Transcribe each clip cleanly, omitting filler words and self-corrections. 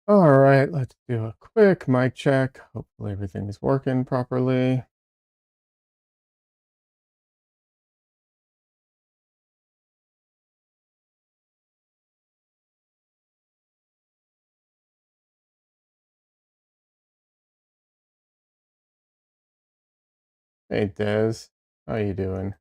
All right, let's do a quick mic check. Hopefully everything's working properly. Hey Des, how you doing?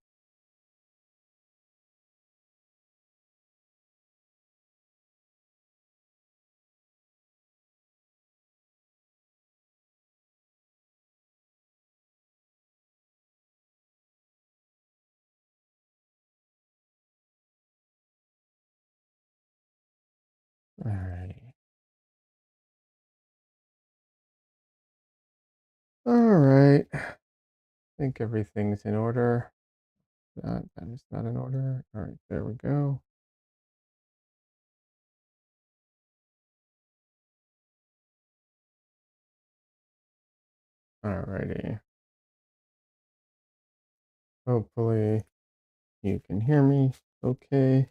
All right. All right. I think everything's in order. That is not in order. All right, there we go. All righty. Hopefully you can hear me okay.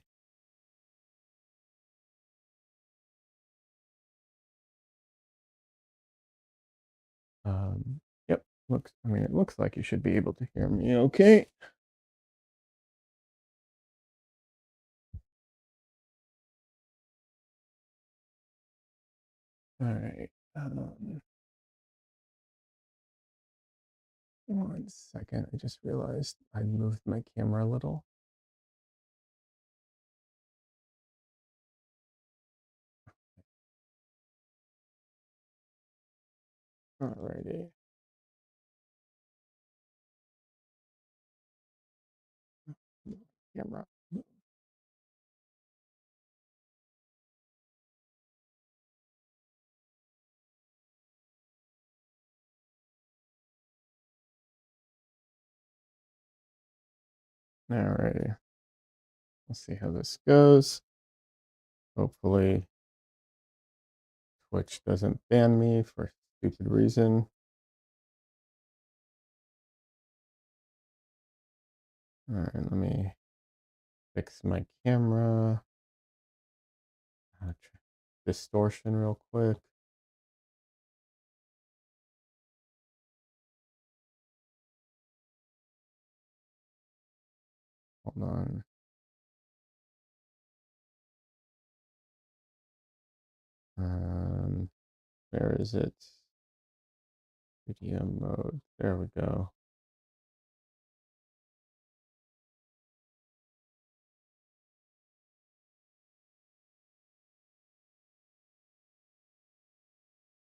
Yep. It looks like you should be able to hear me okay. All right. 1 second. I just realized I moved my camera a little. Alrighty. Camera. Alrighty. We'll see how this goes. Hopefully Twitch doesn't ban me for stupid reason. Alright, let me fix my camera. Distortion real quick. Hold on. Where is it? Video mode. There we go.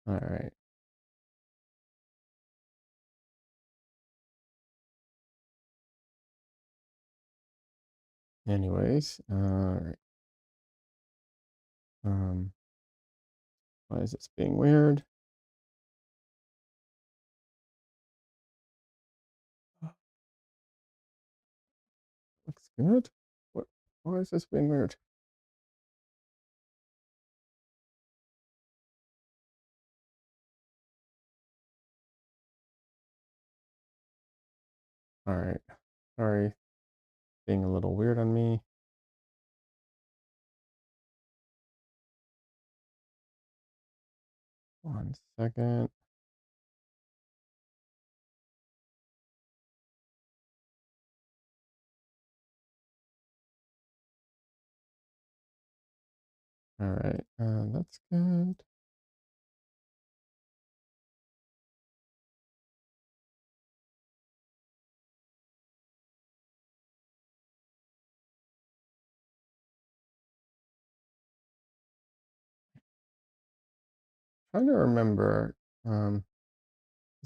Alright. Anyways, alright. Why is this being weird? Looks good. What? Why is this being weird? Alright. Sorry, being a little weird on me. 1 second. Alright, that's good. Trying to remember, does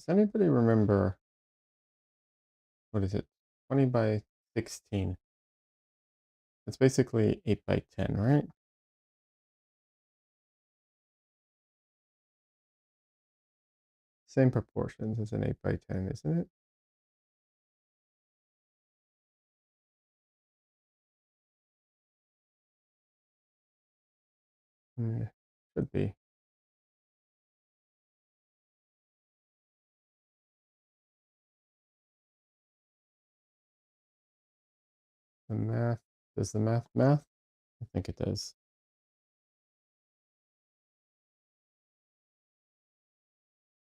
anybody remember, what is it? 20 by 16. It's basically 8 by 10, right? Same proportions as an 8 by 10, isn't it? Yeah, should be. The math, does the math math? I think it does.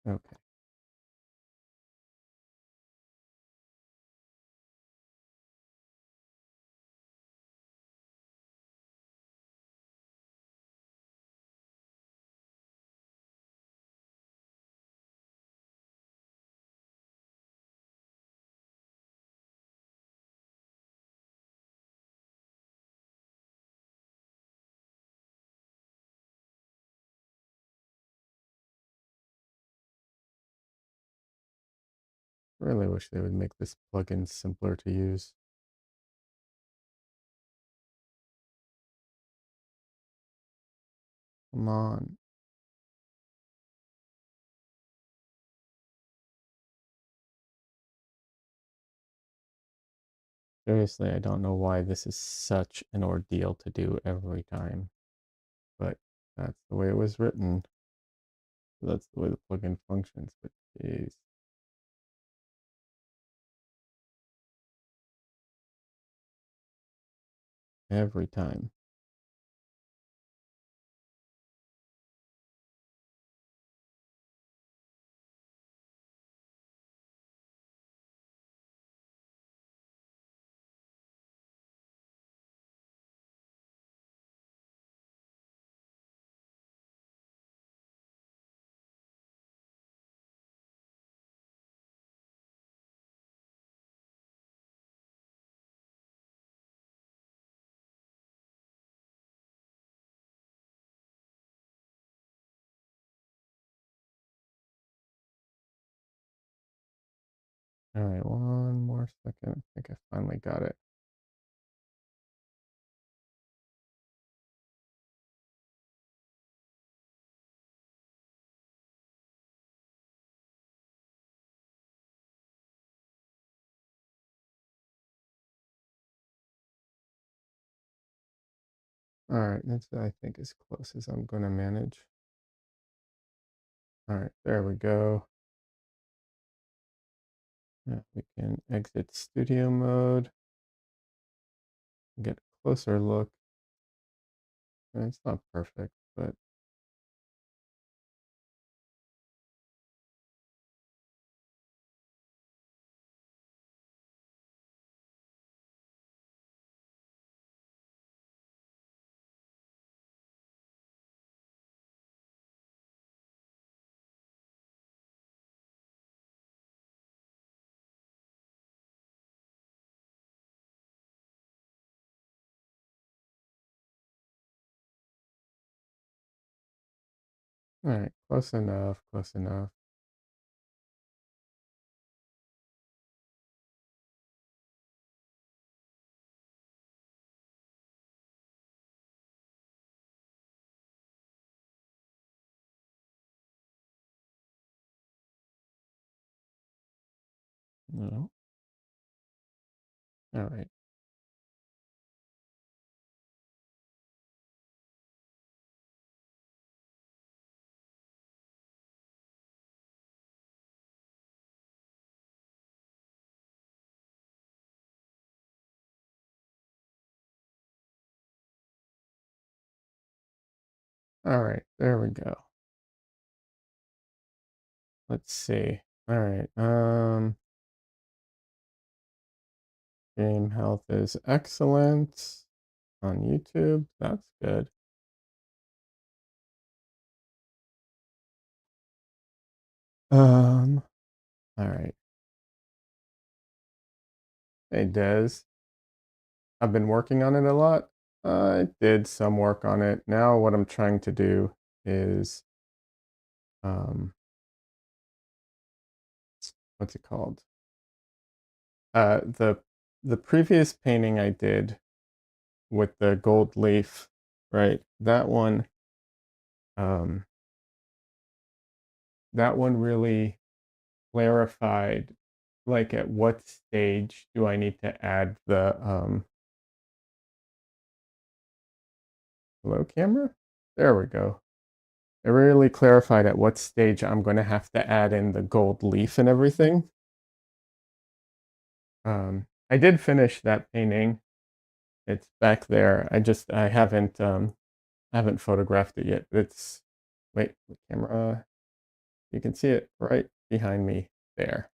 Okay. Really wish they would make this plugin simpler to use. Come on. Seriously, I don't know why this is such an ordeal to do every time, but that's the way it was written. That's the way the plugin functions, but jeez. Every time. All right, one more second. I think I finally got it. All right, that's I think as close as I'm going to manage. All right, there we go. Yeah, we can exit studio mode, get a closer look. And it's not perfect, but all right, close enough, close enough. No. All right. All right, there we go. Let's see. All right. Game health is excellent on YouTube. That's good. All right. Hey, Des. I've been working on it a lot. I did some work on it. Now what I'm trying to do is um what's it called? The previous painting I did with the gold leaf, right? Um that one really clarified like at what stage do I need to add the hello camera? There we go. It really clarified at what stage I'm going to have to add in the gold leaf and everything. I did finish that painting. It's back there. I haven't photographed it yet. It's wait, the camera. You can see it right behind me there.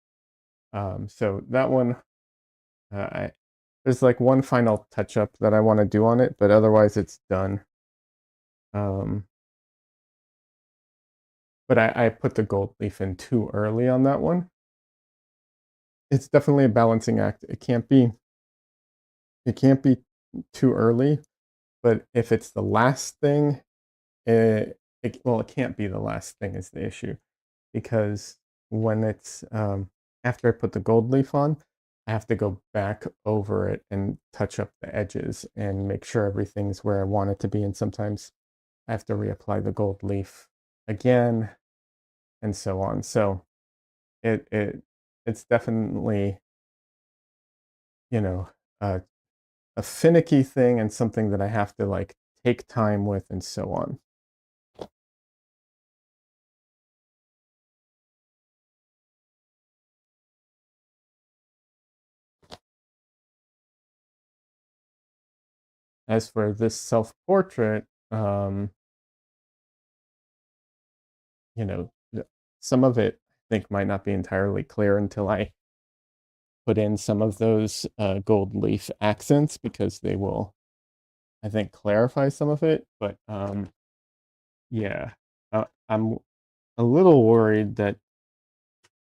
So that one, there's like one final touch up that I want to do on it, but otherwise it's done. Um, but I put the gold leaf in too early on that one. It's definitely a balancing act. It can't be too early, but if it's the last thing, it can't be the last thing is the issue, because when it's after I put the gold leaf on, I have to go back over it and touch up the edges and make sure everything's where I want it to be. And sometimes I have to reapply the gold leaf again, and so on. So it's definitely, you know, a, a finicky thing and something that I have to like take time with and so on. As for this self-portrait, you know, some of it I think might not be entirely clear until I put in some of those gold leaf accents, because they will, I think, clarify some of it. But yeah, I'm a little worried that,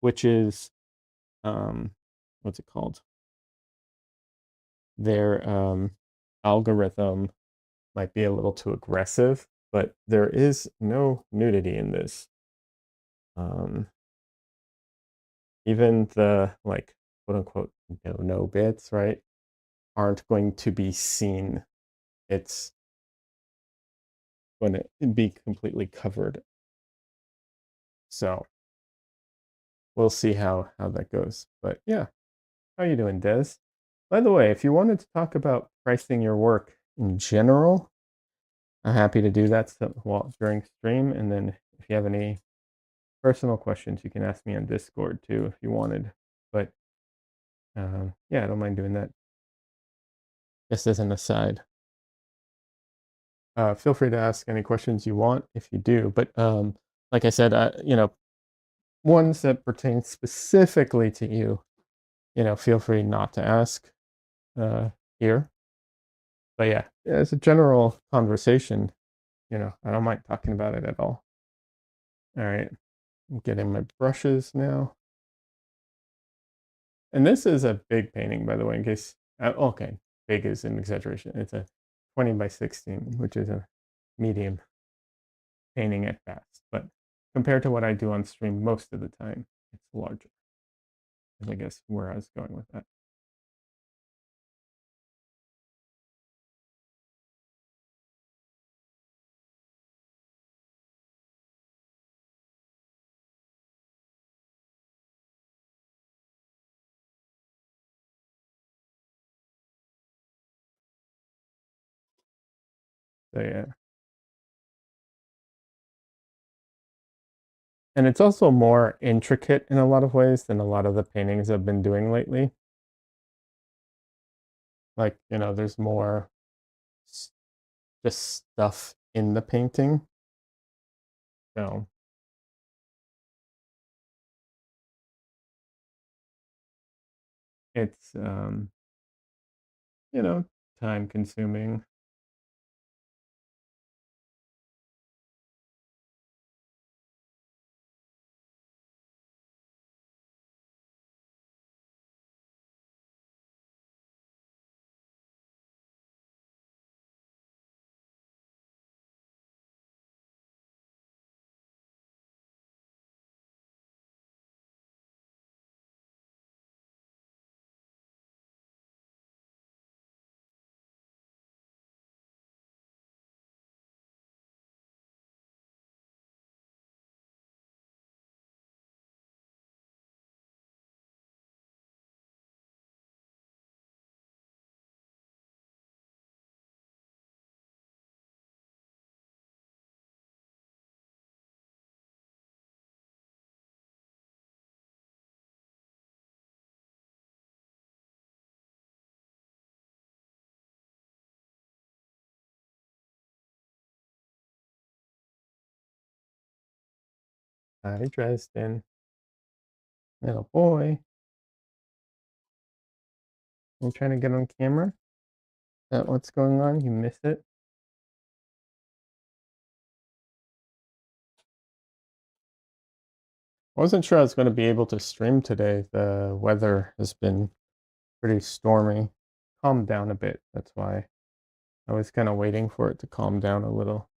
which is, what's it called? Their algorithm might be a little too aggressive, but there is no nudity in this. Um, Even the like quote unquote no bits, right, aren't going to be seen. It's going to be completely covered. So we'll see how that goes. But yeah, how you doing, Des? By the way, if you wanted to talk about pricing your work in general, I'm happy to do that during stream. And then if you have any personal questions, you can ask me on Discord too if you wanted. But yeah, I don't mind doing that. Just as an aside. Feel free to ask any questions you want if you do. But like I said, ones that pertain specifically to you, feel free not to ask here. But yeah, as a general conversation, I don't mind talking about it at all. All right, I'm getting my brushes now. And this is a big painting, by the way, in case, okay, big is an exaggeration. It's a 20 by 16, which is a medium painting at best. But compared to what I do on stream most of the time, it's larger. Is I guess where I was going with that. So yeah. And it's also more intricate in a lot of ways than a lot of the paintings I've been doing lately. Like, there's more just stuff in the painting. So it's, you know, time consuming. Hi, Dresden. Little boy. You trying to get on camera? That what's going on? You miss it? I wasn't sure I was going to be able to stream today. The weather has been pretty stormy. Calmed down a bit. That's why I was kind of waiting for it to calm down a little.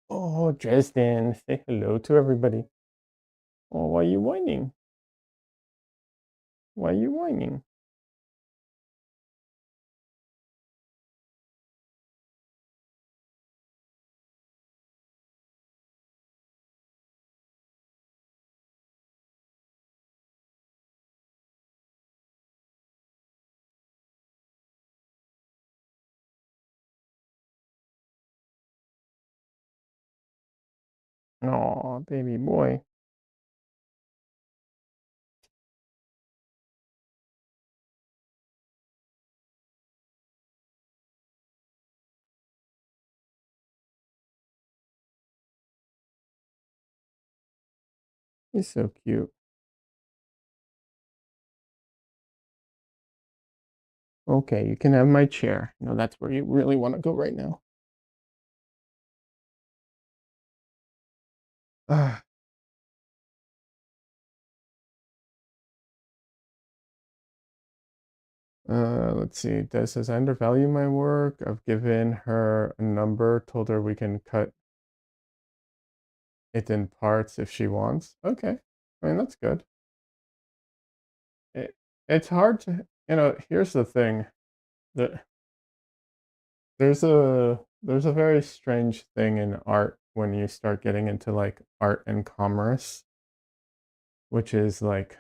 Oh, Dresden, say hello to everybody. Oh, why are you whining? Why are you whining? Oh, baby boy. He's so cute. Okay, you can have my chair. No, that's where you really want to go right now. Ah, let's see. Des says, I undervalue my work. I've given her a number, told her we can cut it in parts if she wants. Okay. I mean, that's good. It, it's hard to, here's the thing. That there's a very strange thing in art when you start getting into like art and commerce, which is like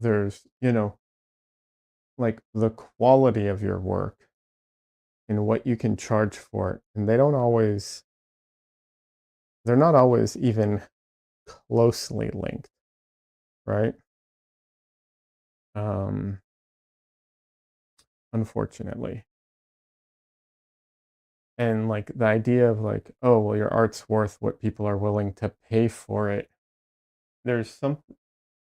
there's, like the quality of your work and what you can charge for it. And they're not always even closely linked, right? Um, Unfortunately. And like the idea of like, oh, well, your art's worth what people are willing to pay for it. There's some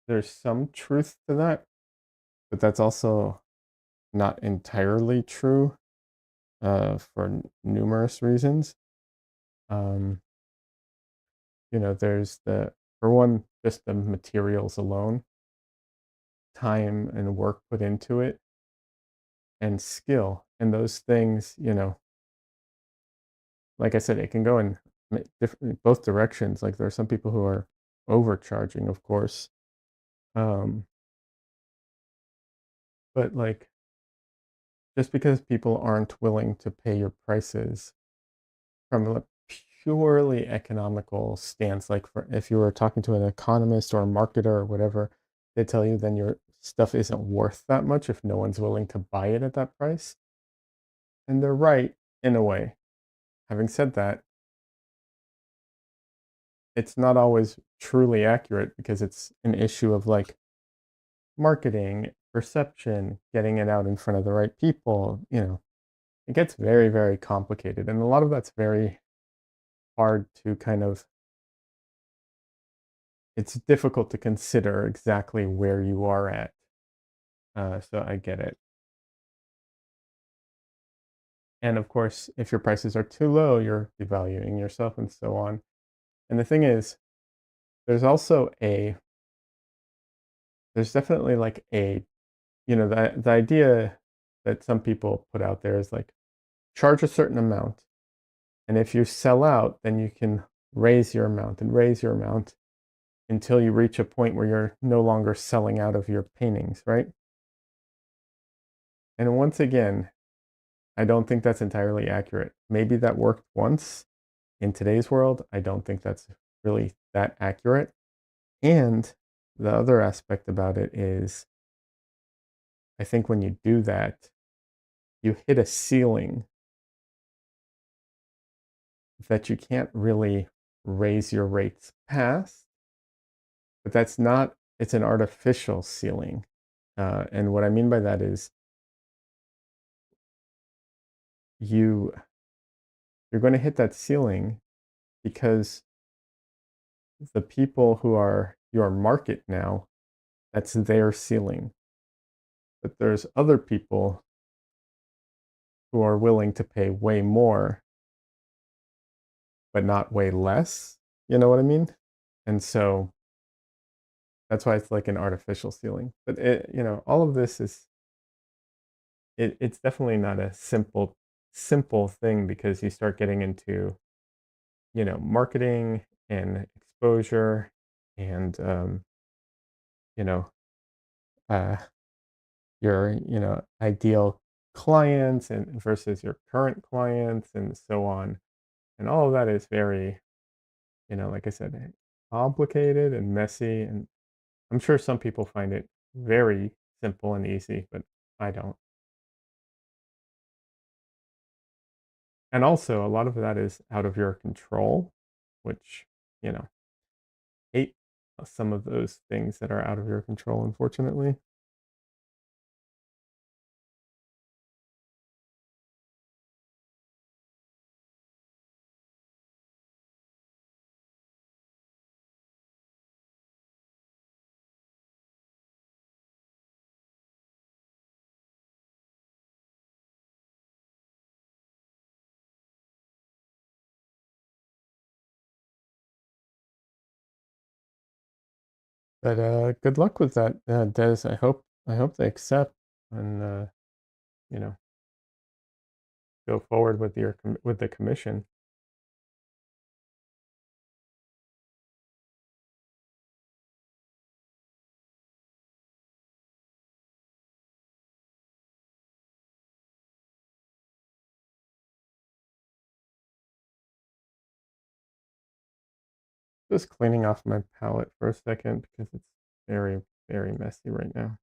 there's some truth to that, but that's also not entirely true for numerous reasons. Um, there's for one, just the materials alone, time and work put into it, and skill. And those things, like I said, it can go in different both directions. Like there are some people who are overcharging, of course, um, but like just because people aren't willing to pay your prices from a purely economical stance, like if you were talking to an economist or a marketer or whatever, they tell you then your stuff isn't worth that much if no one's willing to buy it at that price. And they're right in a way. Having said that, it's not always truly accurate because it's an issue of like marketing, perception, getting it out in front of the right people. It gets very, very complicated. And a lot of that's very hard to kind of, it's difficult to consider exactly where you are at. So I get it. And of course, if your prices are too low, you're devaluing yourself and so on. And the thing is, there's also there's definitely like the idea that some people put out there is like charge a certain amount. And if you sell out, then you can raise your amount and raise your amount until you reach a point where you're no longer selling out of your paintings, right? And once again, I don't think that's entirely accurate. Maybe that worked once. In today's world, I don't think that's really that accurate. And the other aspect about it is I think when you do that, you hit a ceiling that you can't really raise your rates past. But that's not it's an artificial ceiling. And what I mean by that is you you're going to hit that ceiling because the people who are your market now, that's their ceiling. But there's other people who are willing to pay way more, but not way less. You know what I mean? And so that's why it's like an artificial ceiling. But all of this is it's definitely not a simple thing because you start getting into, marketing and exposure and you know, uh your, ideal clients and versus your current clients and so on. And all of that is very, like I said, complicated and messy. And I'm sure some people find it very simple and easy, but I don't. And also, a lot of that is out of your control, which, you know, hate some of those things that are out of your control, unfortunately. But good luck with that, Des. I hope they accept and you know go forward with with the commission. Just cleaning off my palette for a second because it's very, very messy right now.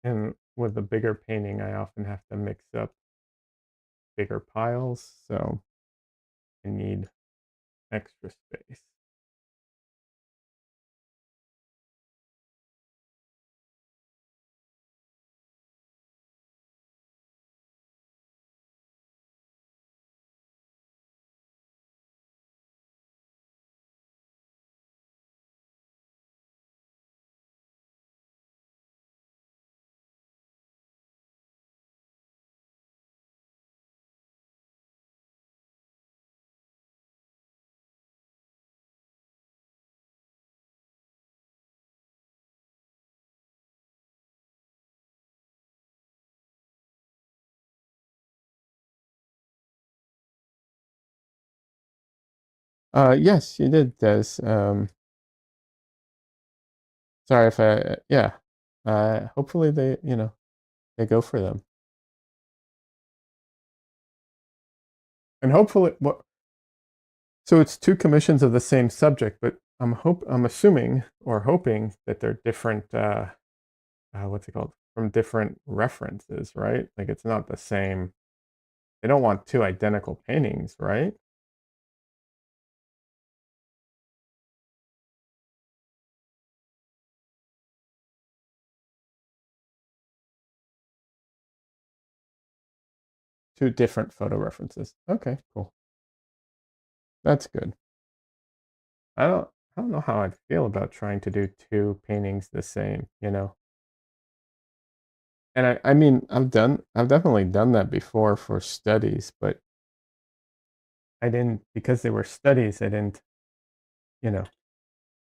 And with a bigger painting, I often have to mix up bigger piles, so I need extra space. Yes, you did, Des. Sorry if yeah. Hopefully they go for them. And hopefully, so it's two commissions of the same subject, but I'm assuming or hoping that they're different. What's it called? From different references, right? Like it's not the same. They don't want two identical paintings, right? Two different photo references. Okay, cool. That's good. I don't I don't know how I'd feel about trying to do two paintings the same, And I mean, I've definitely done that before for studies, but I didn't because they were studies, I didn't, you know,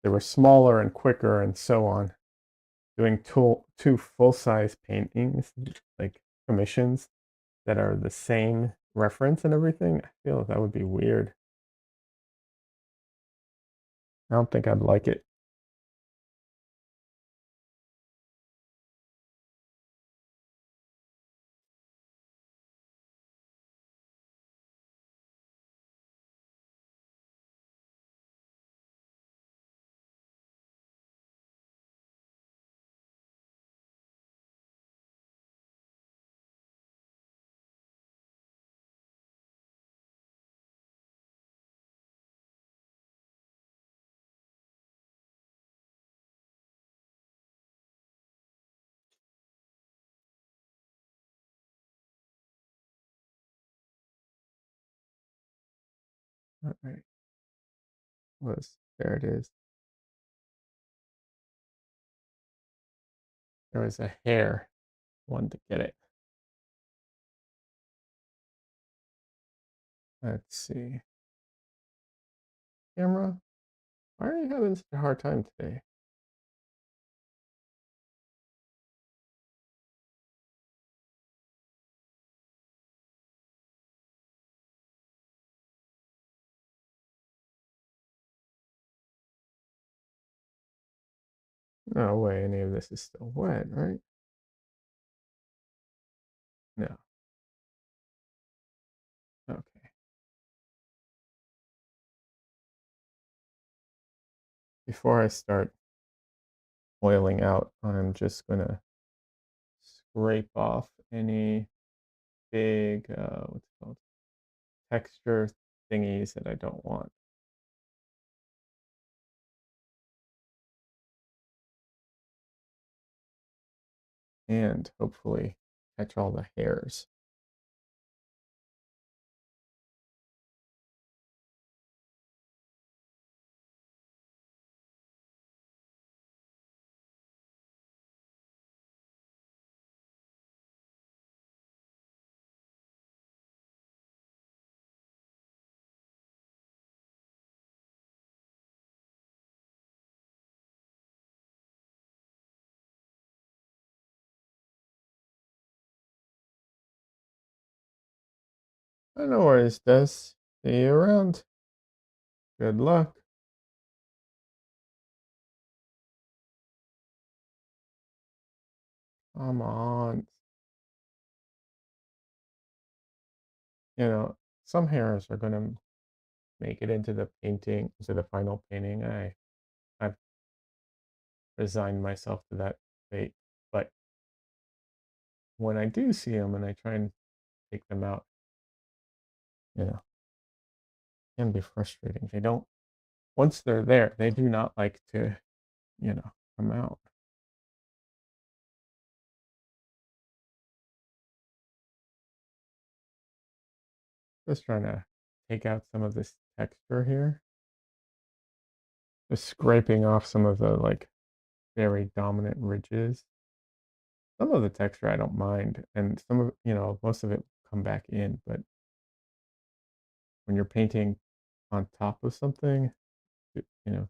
they were smaller and quicker and so on. Doing two full-size paintings, like commissions that are the same reference and everything, I feel that would be weird. I don't think I'd like it. All right. There it is. There was a hair. Wanted to get it. Let's see. Camera, why are you having such a hard time today? No way any of this is still wet, right? No. Okay. Before I start oiling out, I'm just gonna scrape off any big, what's it called, texture thingies that I don't want. And hopefully catch all the hairs. No worries, Des. See you around. Good luck. Come on. You know, some hairs are gonna make it into the painting, into the final painting. I've resigned myself to that fate. But when I do see them and I try and take them out, you know, it can be frustrating. They don't, once they're there, they do not like to, come out. Just trying to take out some of this texture here. Just scraping off some of the like very dominant ridges. Some of the texture I don't mind, and some of, most of it come back in, but when you're painting on top of something, you know,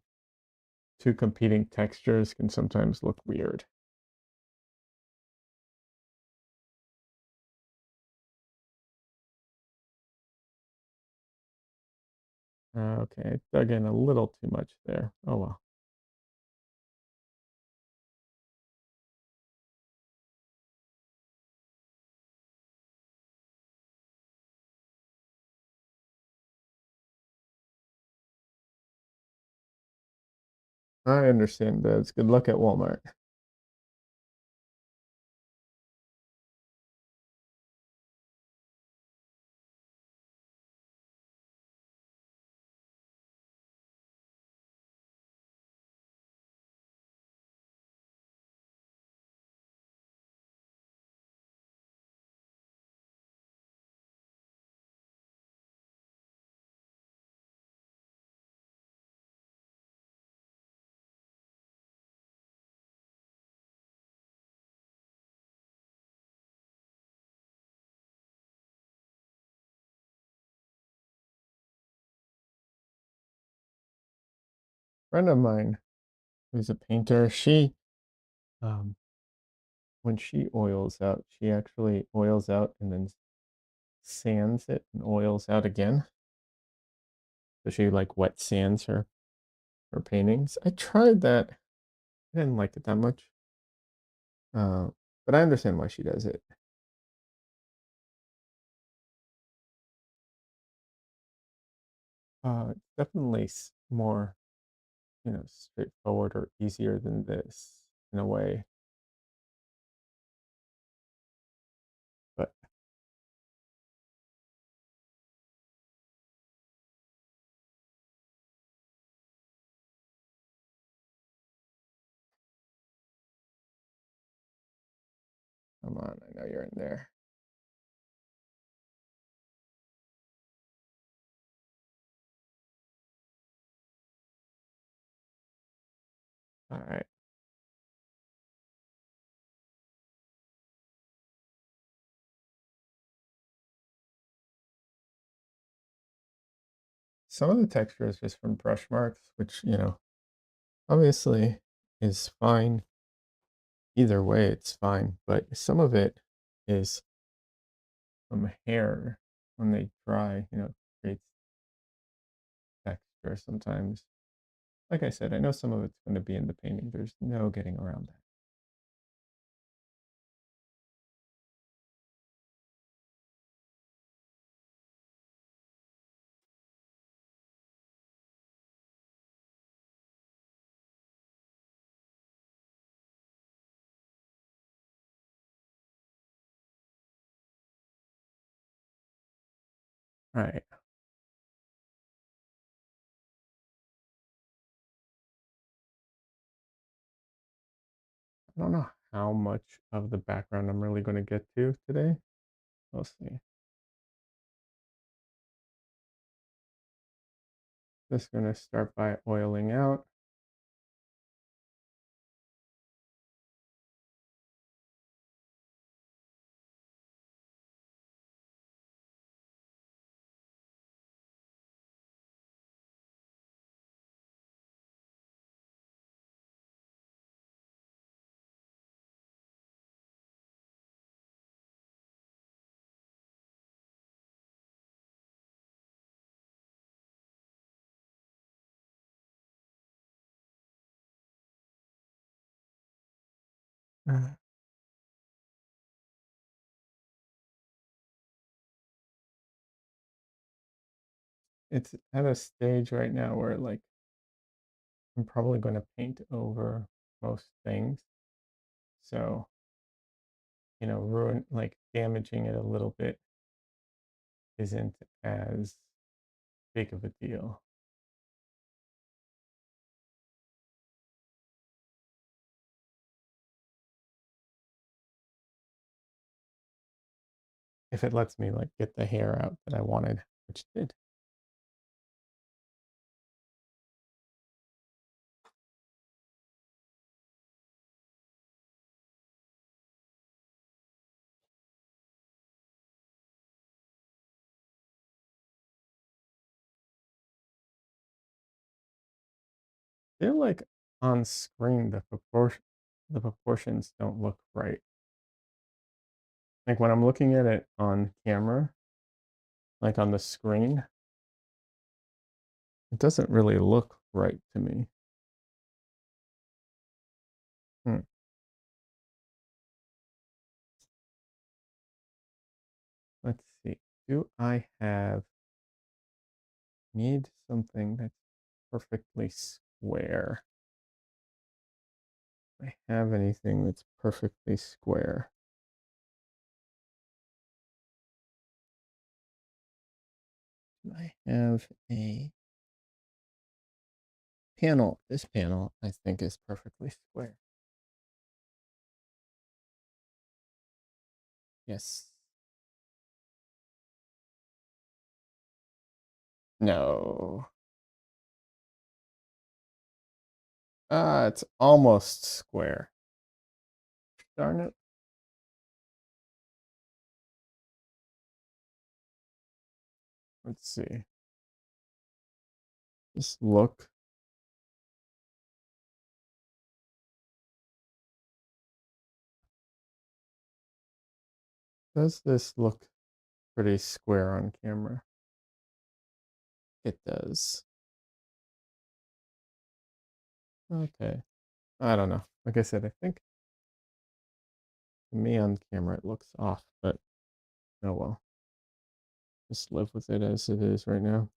two competing textures can sometimes look weird. Okay, dug in a little too much there. Oh well. I understand, Des. Good luck at Walmart. Friend of mine who's a painter, um, when she oils out, she actually oils out and then sands it and oils out again. So she like wet sands her paintings. I tried that. I didn't like it that much. Uh, but I understand why she does it. It's definitely more, straightforward or easier than this in a way. But come on, I know you're in there. some of the texture is just from brush marks, which, obviously is fine. Either way, it's fine. But some of it is from hair when they dry, creates texture sometimes. Like I said, I know some of it's going to be in the painting. There's no getting around that. All right. I don't know how much of the background I'm really going to get to today. We'll see. Just going to start by oiling out. Uh, It's at a stage right now where like I'm probably going to paint over most things. So, ruin like damaging it a little bit isn't as big of a deal. If it lets me like get the hair out that I wanted, which it did. They're like on screen the proportions don't look right. Like when I'm looking at it on camera, like on the screen, it doesn't really look right to me. Hmm. Let's see. Do I need something that's perfectly square? Do I have anything that's perfectly square? Do I have a panel? This panel, I think, is perfectly square. Yes. No. It's almost square. Darn it. Let's see. Just look. Does this look pretty square on camera? It does. Okay. I don't know. Like I said, I think to me on camera it looks off, but oh well. Just live with it as it is right now.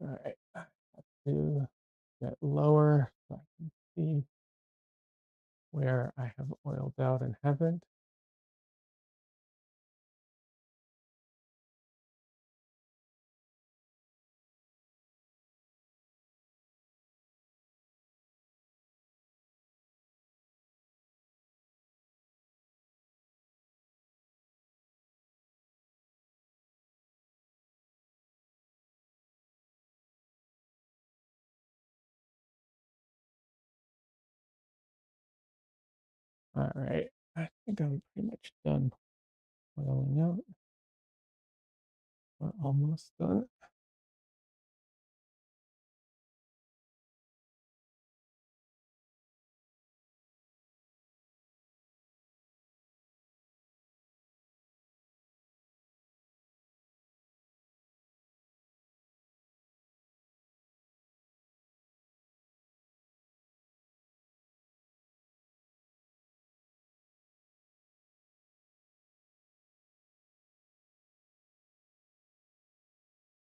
All right. I have to get lower so I can see where I have oiled out and haven't. All right. I think I'm pretty much done oiling out. We're almost done.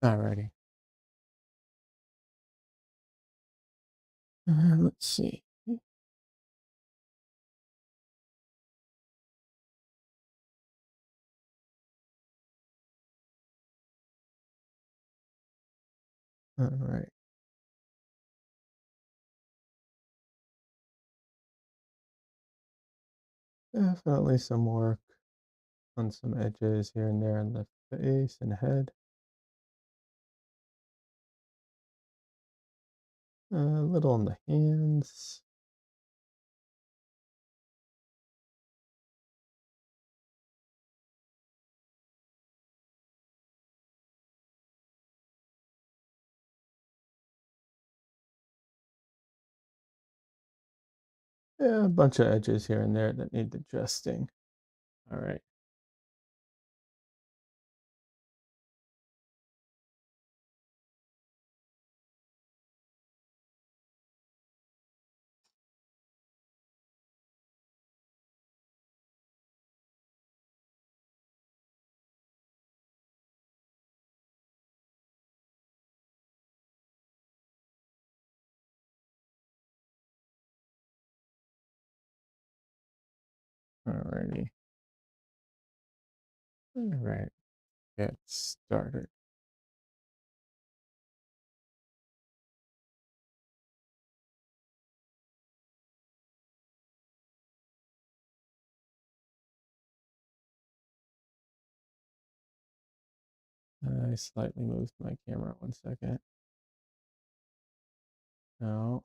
Alrighty. Let's see. All right. Definitely some work on some edges here and there in the face and head. A little on the hands. Yeah, a bunch of edges here and there that need adjusting. All right. Alrighty. All right. Get started. I slightly moved my camera 1 second. No.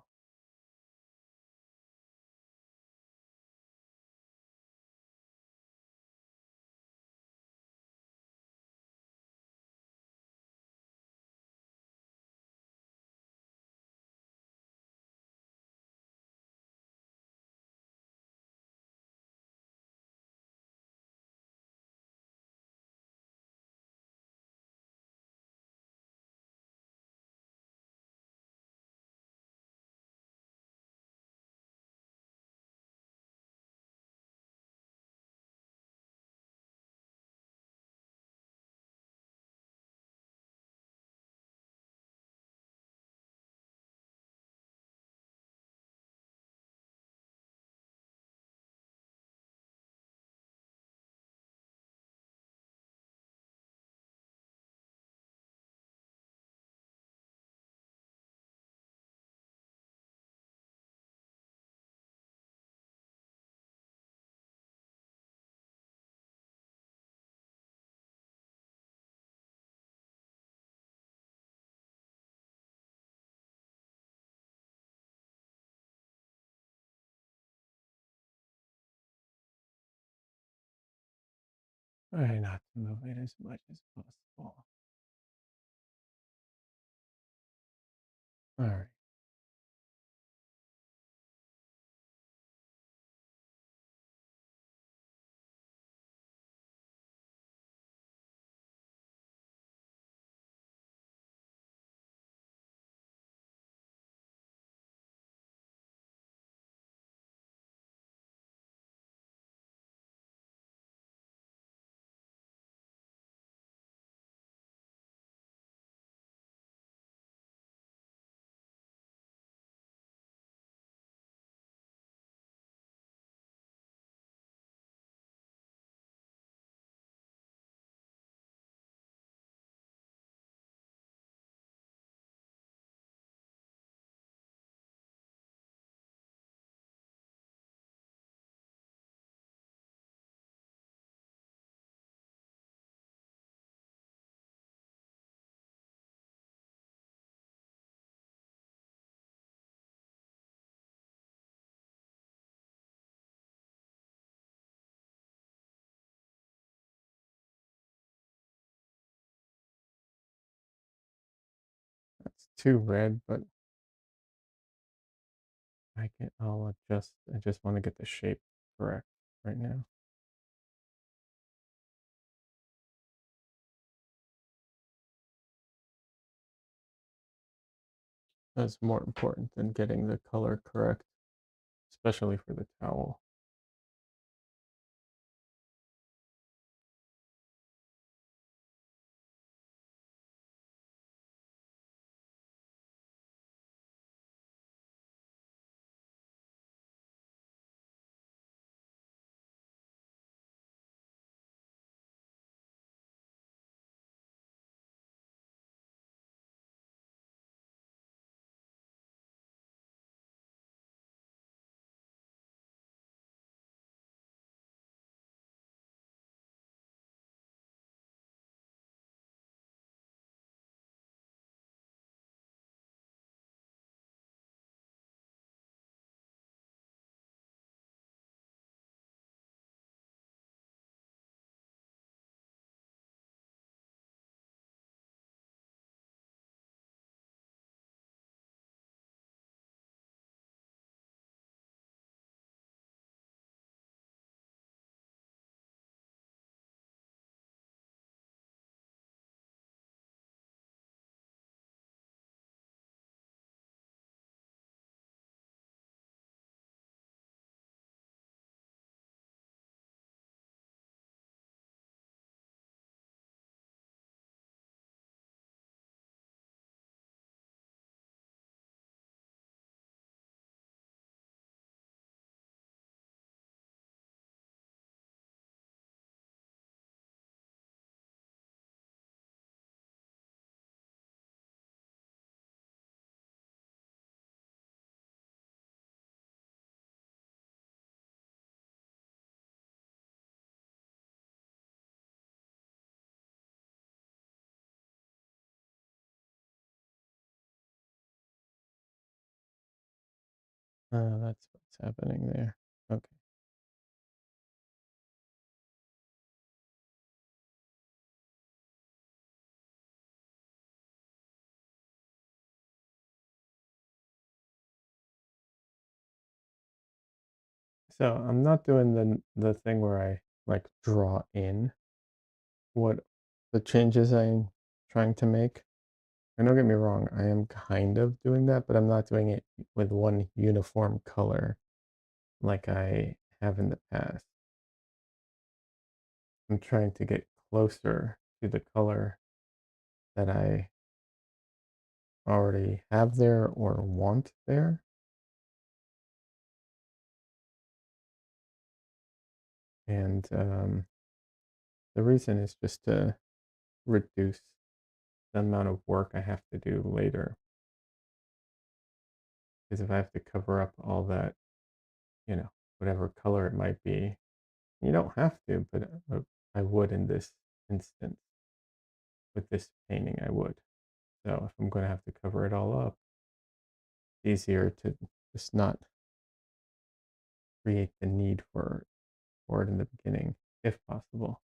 Try not to move it as much as possible. All right. too red, but I'll adjust. I just want to get the shape correct right now. That's more important than getting the color correct, especially for the towel. That's what's happening there. Okay. So I'm not doing the thing where I like draw in what the changes I'm trying to make. And don't get me wrong, I am kind of doing that, but I'm not doing it with one uniform color like I have in the past. I'm trying to get closer to the color that I already have there or want there. And the reason is just to reduce the amount of work I have to do later. Because if I have to cover up all that, whatever color it might be, you don't have to, but I would in this instance. With this painting, I would. So if I'm going to have to cover it all up, it's easier to just not create the need for it in the beginning, if possible.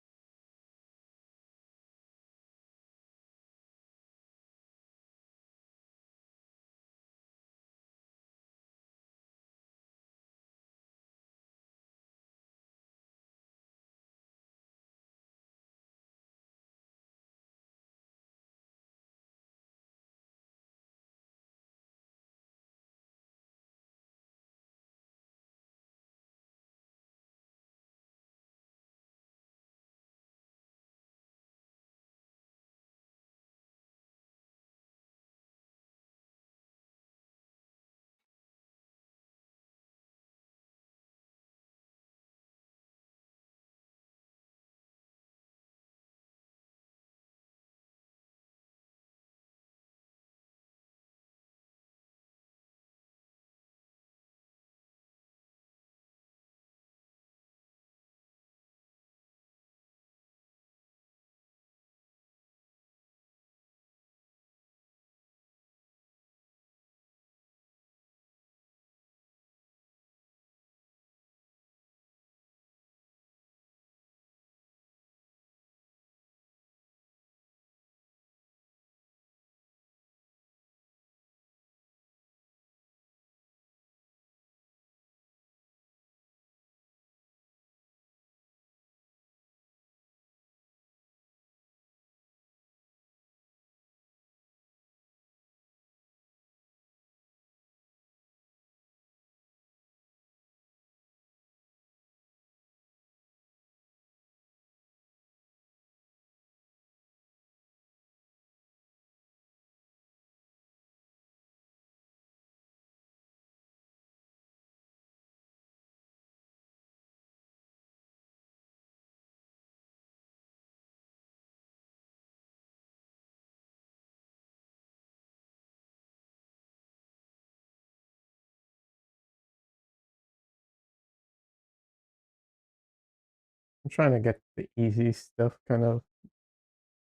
I'm trying to get the easy stuff kind of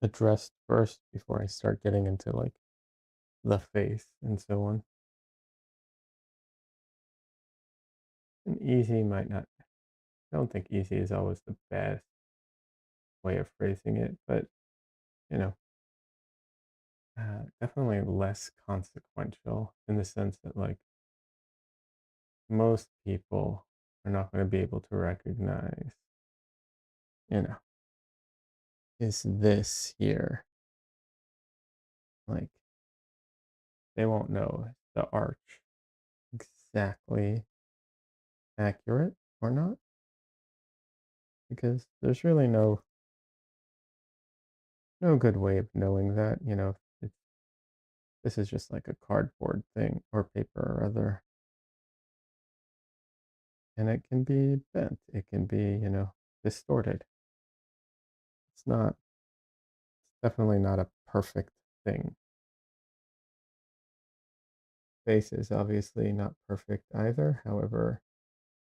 addressed first before I start getting into like the face and so on. And easy might not, I don't think easy is always the best way of phrasing it, but you know, definitely less consequential in the sense that like most people are not going to be able to recognize, you know, is this here? Like they won't know if the arch exactly accurate or not because there's really no good way of knowing that, you know, it's, this is just like a cardboard thing or paper or other, and it can be bent, it can be, you know, distorted. It's not, definitely not a perfect thing. Face is obviously not perfect either. However,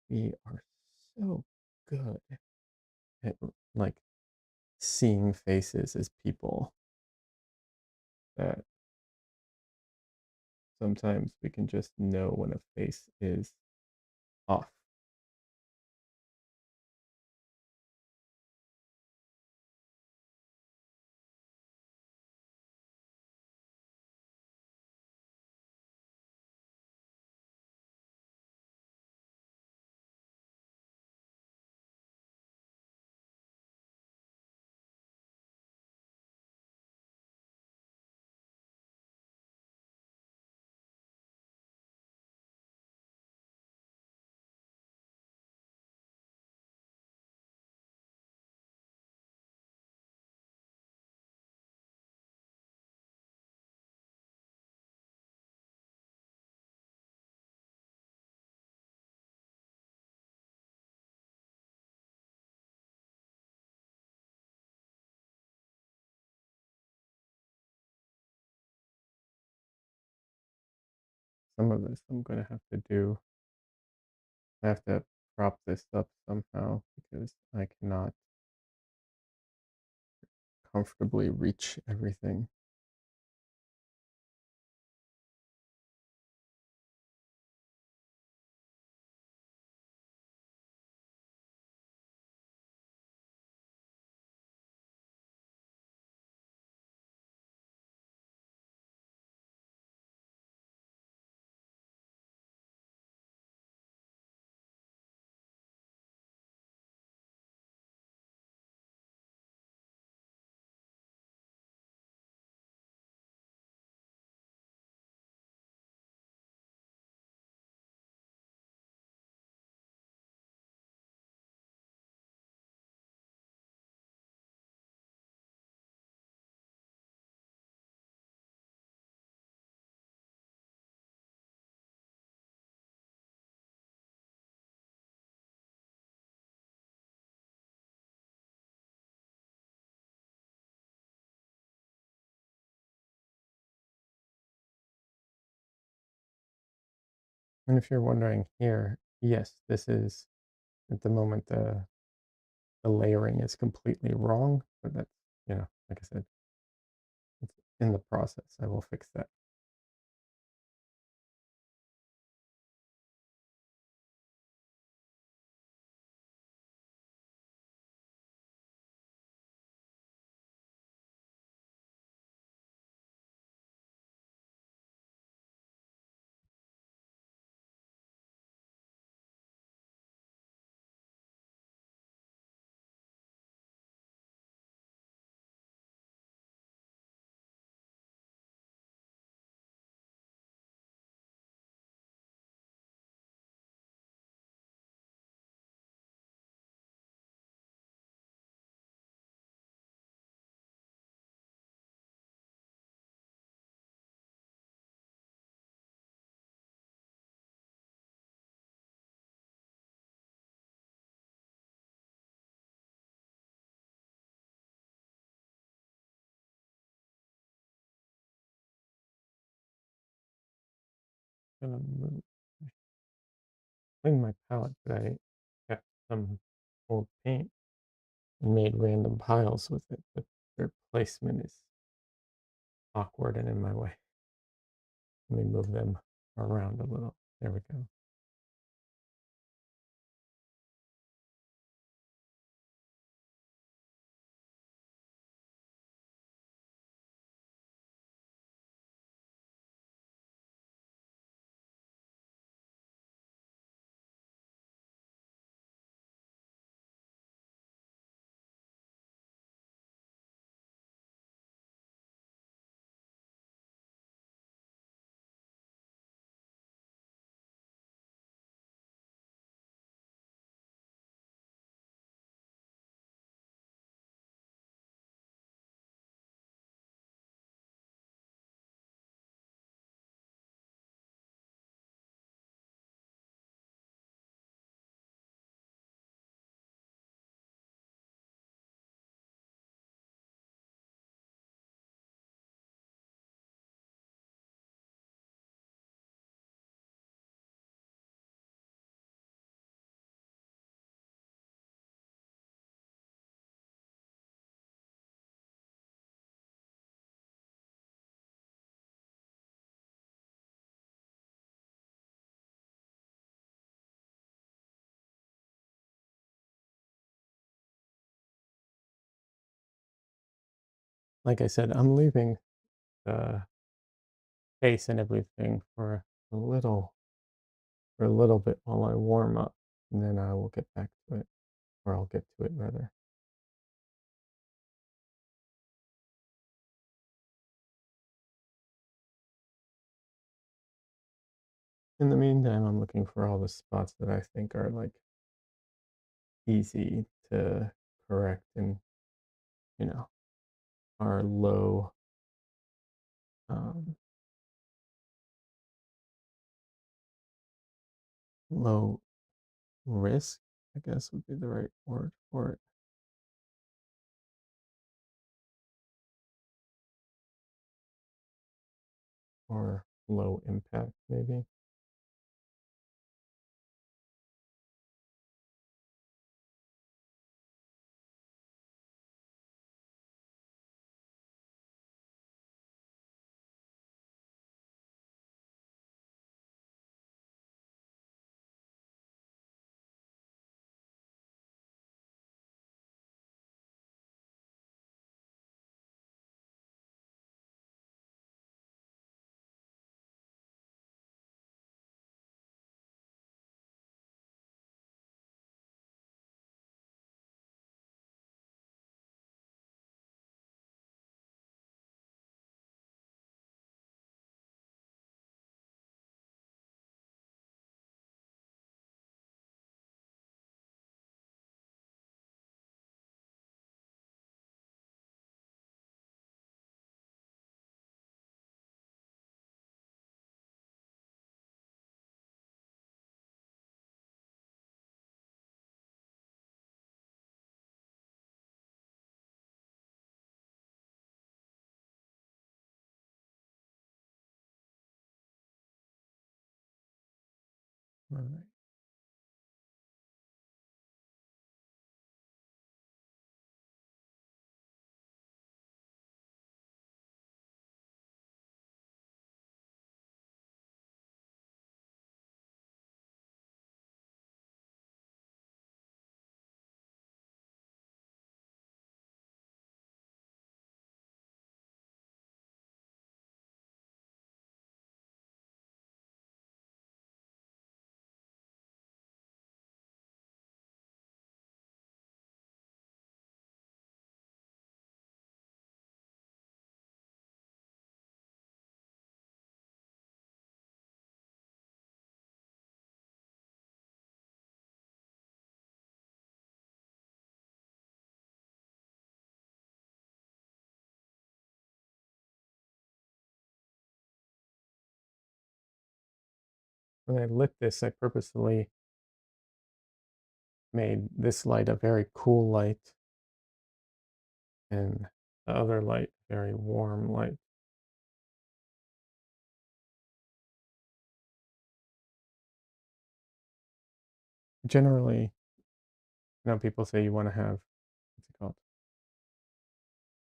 we are so good at like seeing faces as people that sometimes we can just know when a face is off. Some of this I'm going to have to do. I have to prop this up somehow because I cannot comfortably reach everything. And if you're wondering here, yes, this is at the moment the layering is completely wrong, but that's, you know, like I said, it's in the process. I will fix that. Gonna move, clean my palette, but I kept some old paint and made random piles with it, but their placement is awkward and in my way. Let me move them around a little. There we go. Like I said, I'm leaving the face and everything a little for a little bit while I warm up, and then I will get back to it, or I'll get to it rather. In the meantime, I'm looking for all the spots that I think are like easy to correct and you know are um, low risk, I guess would be the right word for it, or low impact maybe. All right. When I lit this, I purposely made this light a very cool light and the other light very warm light. Generally, people say you want to have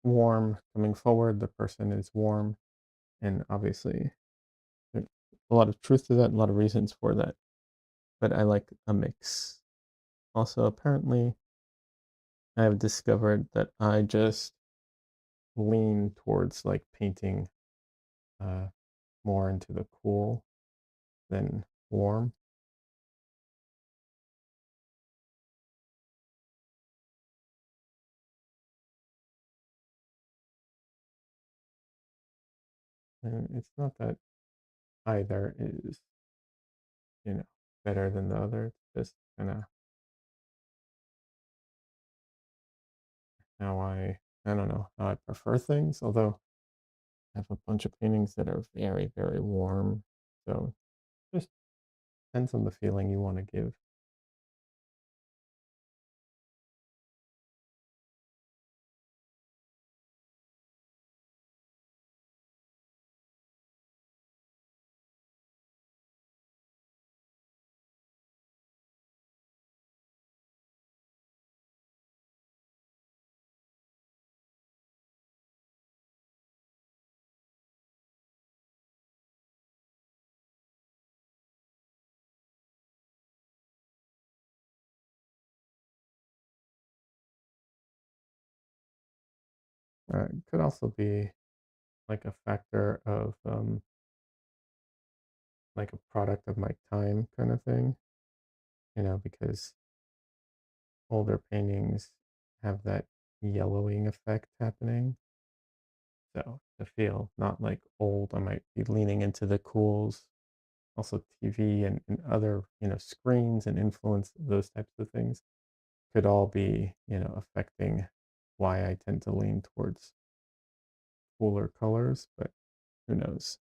warm coming forward, the person is warm, and obviously there's a lot of truth to that, a lot of reasons for that, but I like a mix. Also, apparently, I have discovered that I just lean towards like painting uh, more into the cool than warm. And it's not that either is, you know, better than the other. It's just kind of how I don't know, how I prefer things. Although I have a bunch of paintings that are very, very warm. So just depends on the feeling you want to give. It could also be like a factor of like a product of my time kind of thing, because older paintings have that yellowing effect happening. So to feel not like old, I might be leaning into the cools. Also, TV and other screens and influence, those types of things could all be affecting why I tend to lean towards cooler colors. But who knows?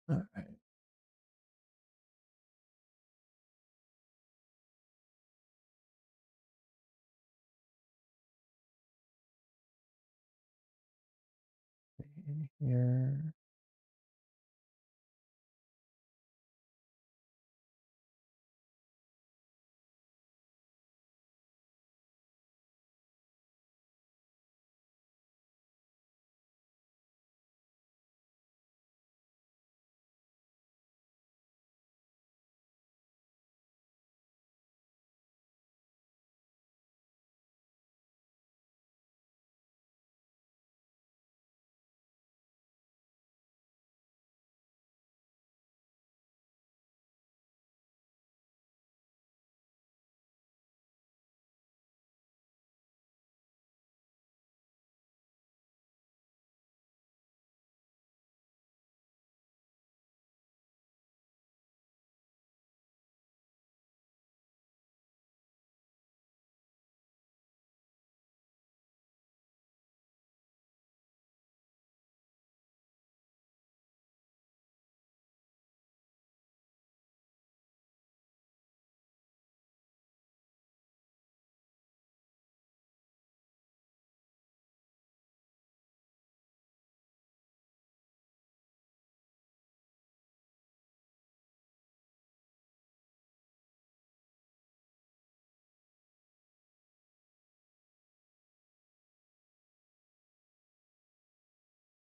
All right. Here.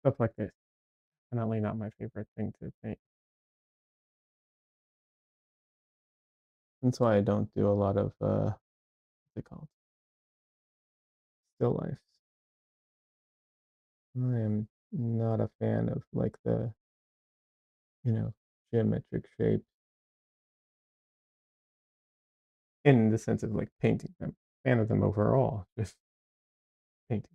Stuff like this. Definitely not my favorite thing to paint. That's why I don't do a lot of what's it called? Still lifes. I am not a fan of like the, you know, geometric shapes in the sense of like painting them. Fan of them overall, just painting.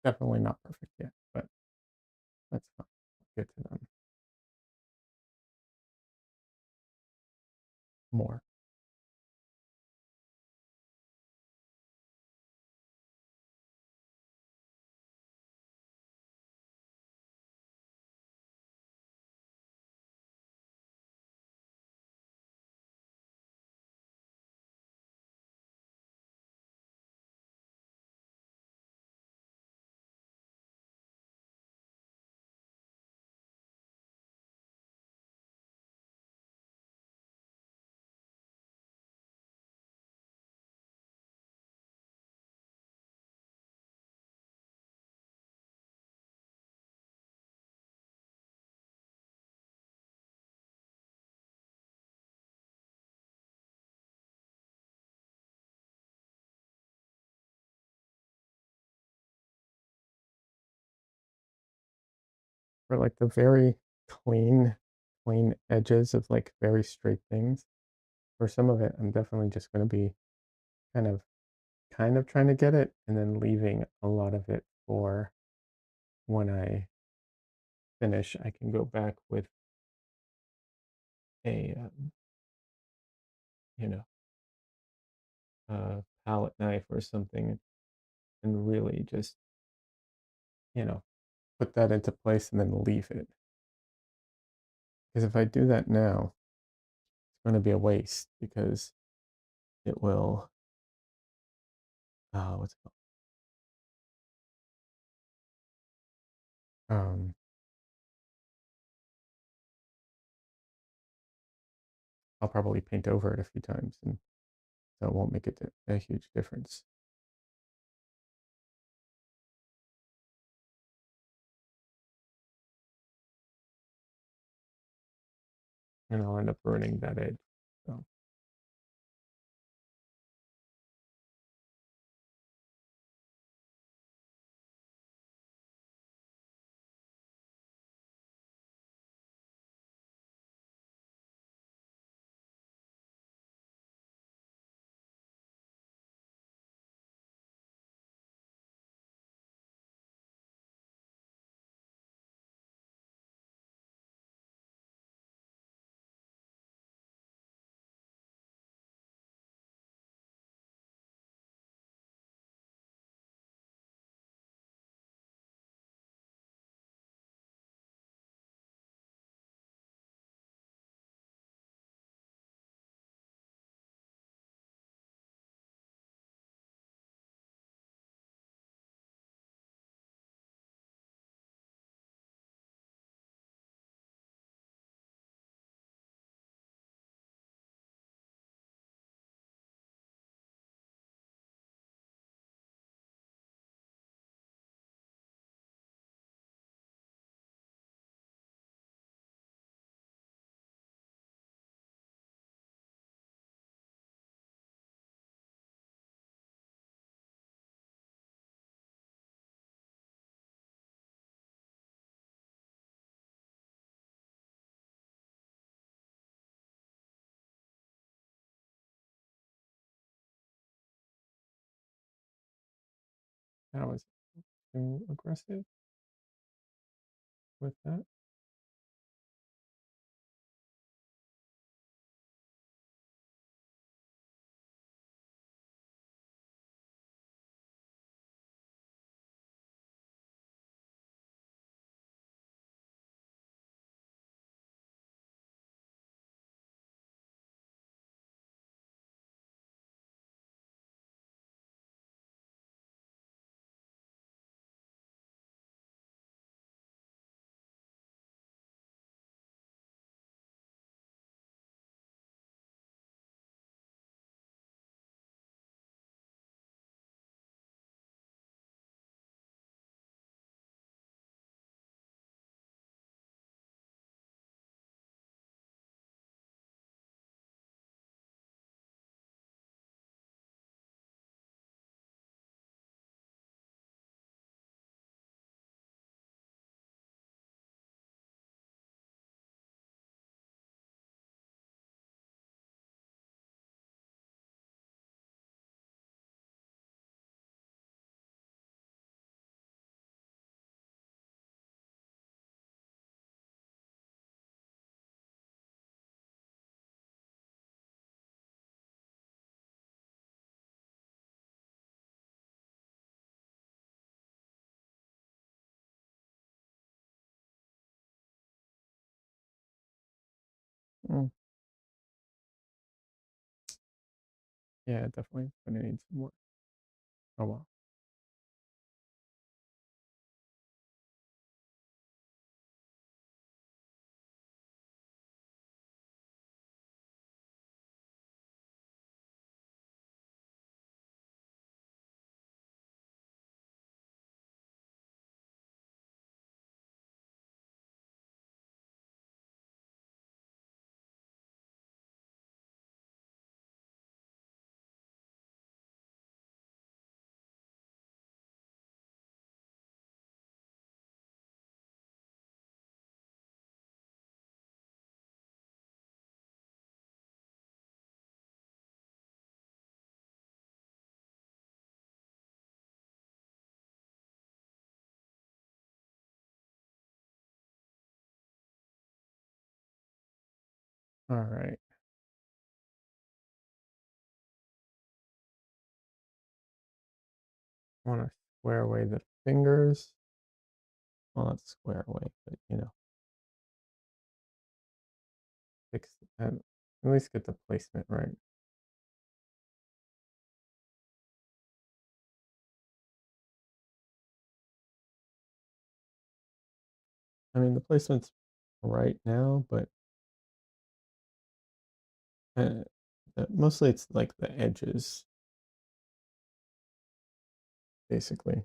Definitely not perfect yet, but that's fine. I'll get to them more. For like the very clean, clean edges of like very straight things. For some of it, I'm definitely just going to be kind of, kind of trying to get it, and then leaving a lot of it for when I finish. I can go back with a, you know, a palette knife or something, and really just, you know, put that into place and then leave it. Because if I do that now, it's going to be a waste because it will, what's it called? I'll probably paint over it a few times, and so it won't make a huge difference. And I'll end up ruining that edge. So that was too aggressive with that. Yeah, definitely gonna need some more. Oh well. All right. I want to square away the fingers. Well, not square away, but fix at least get the placement right. I mean, the placement's right now, but uh, mostly it's like the edges, basically.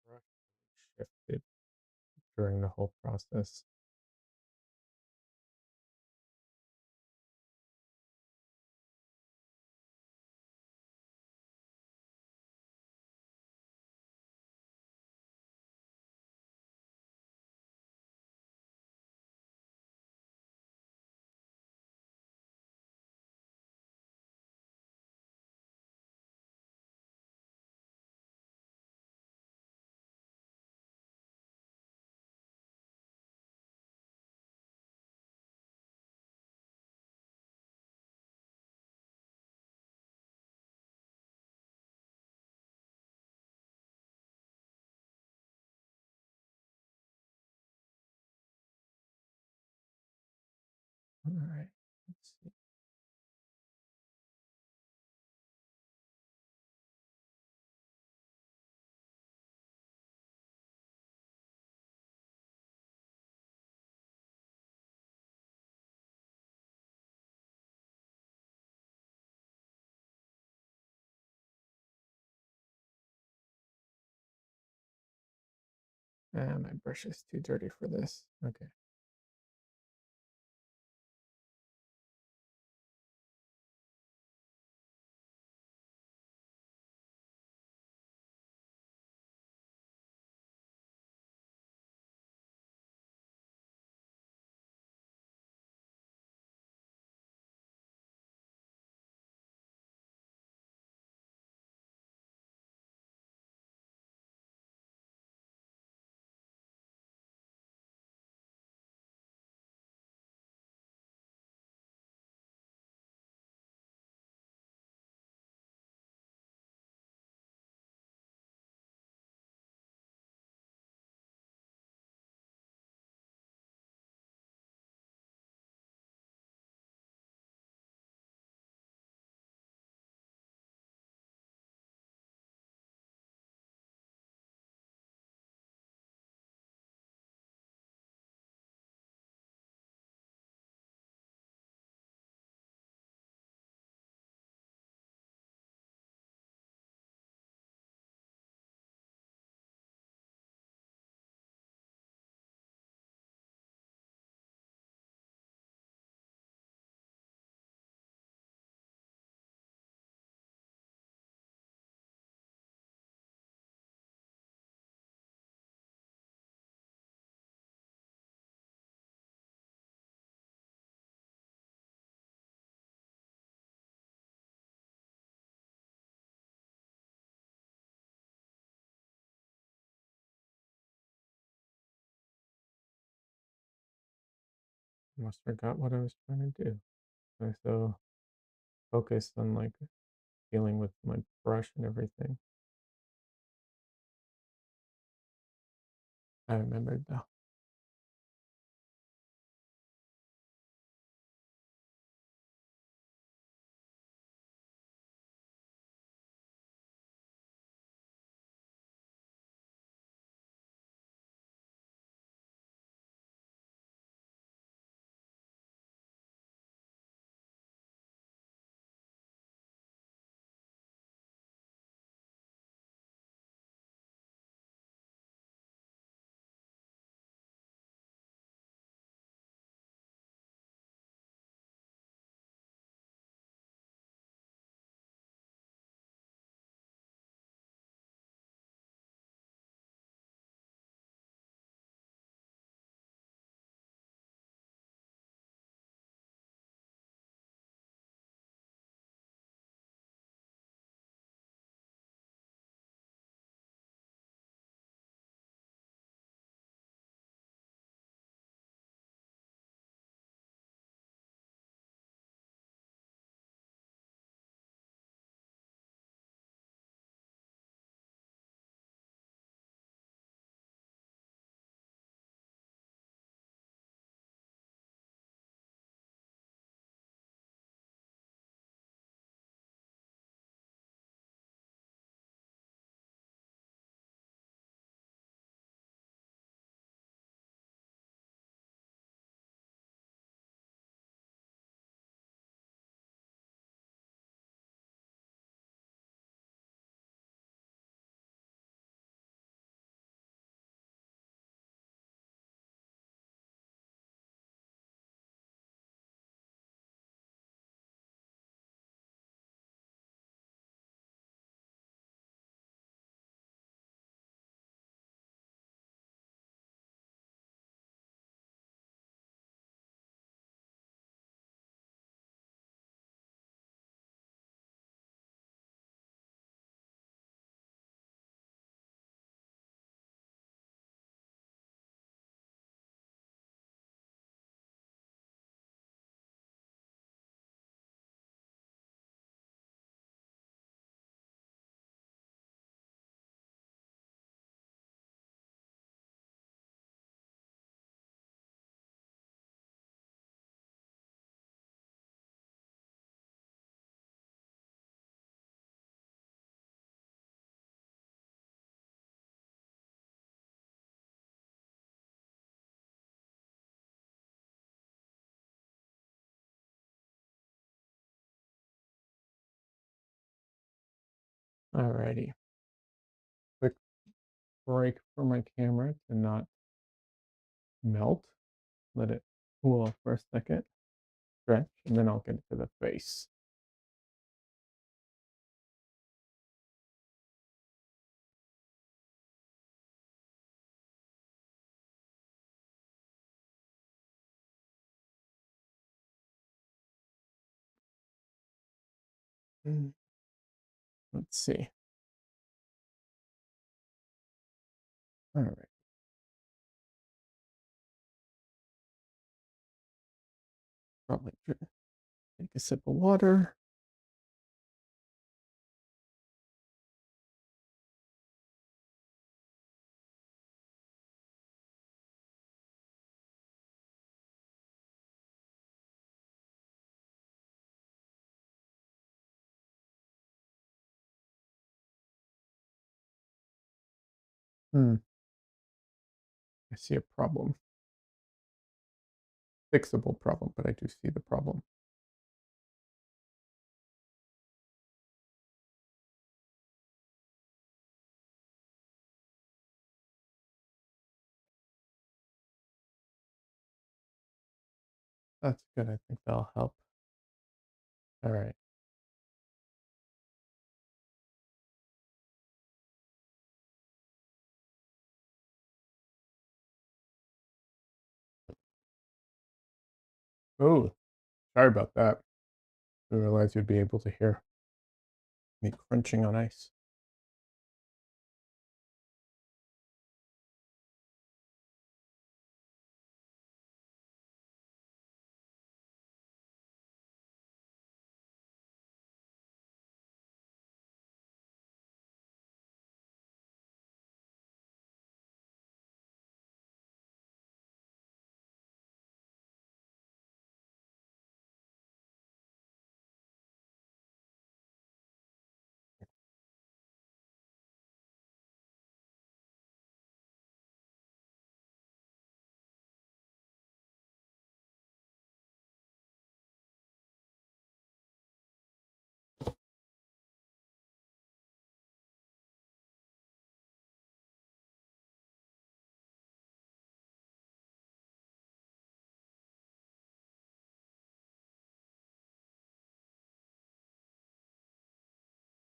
Brush shifted during the whole process. right. Let's see. My brush is too dirty for this. Okay. Almost forgot what I was trying to do. I was so focused on like dealing with my brush and everything. I remembered though. Alrighty. Quick break for my camera to not melt. Let it cool off for a second, stretch, and then I'll get to the face. Let's see. All right. Probably take a sip of water. Hmm. I see a problem. Fixable problem, but I do see the problem. That's good. I think that'll help. All right. Oh, sorry about that. I didn't realize you'd be able to hear me crunching on ice.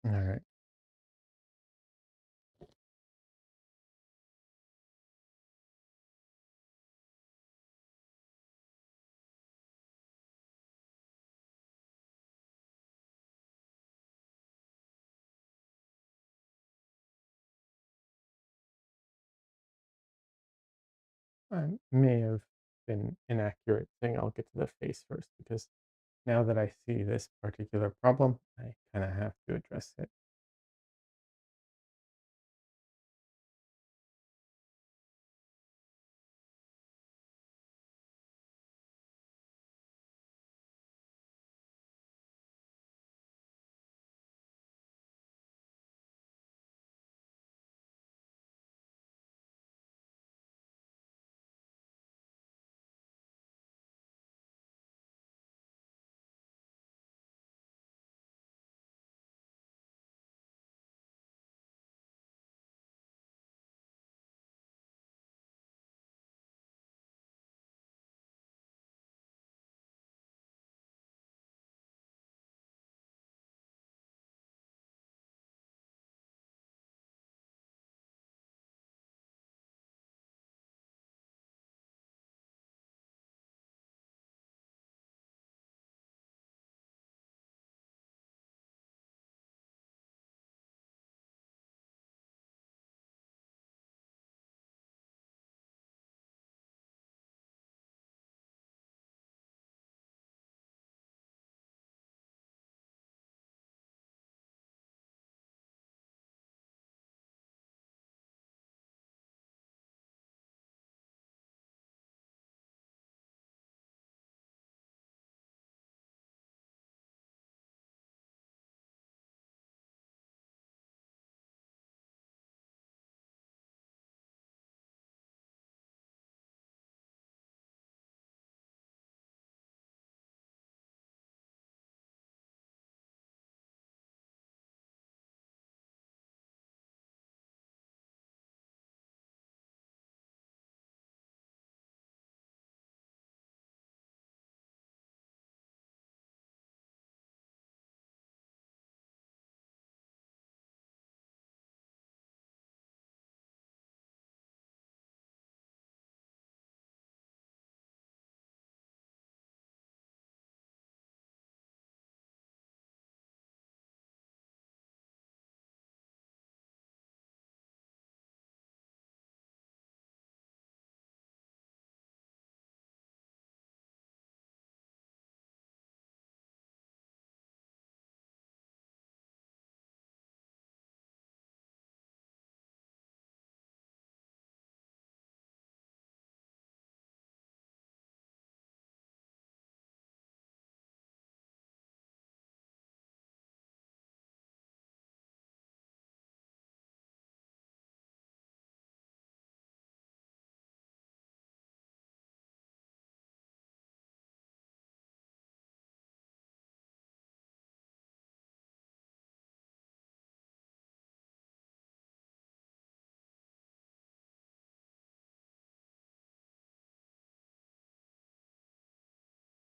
All right. I may have been inaccurate saying I'll get to the face first because now that I see this particular problem, I kind of have to address it.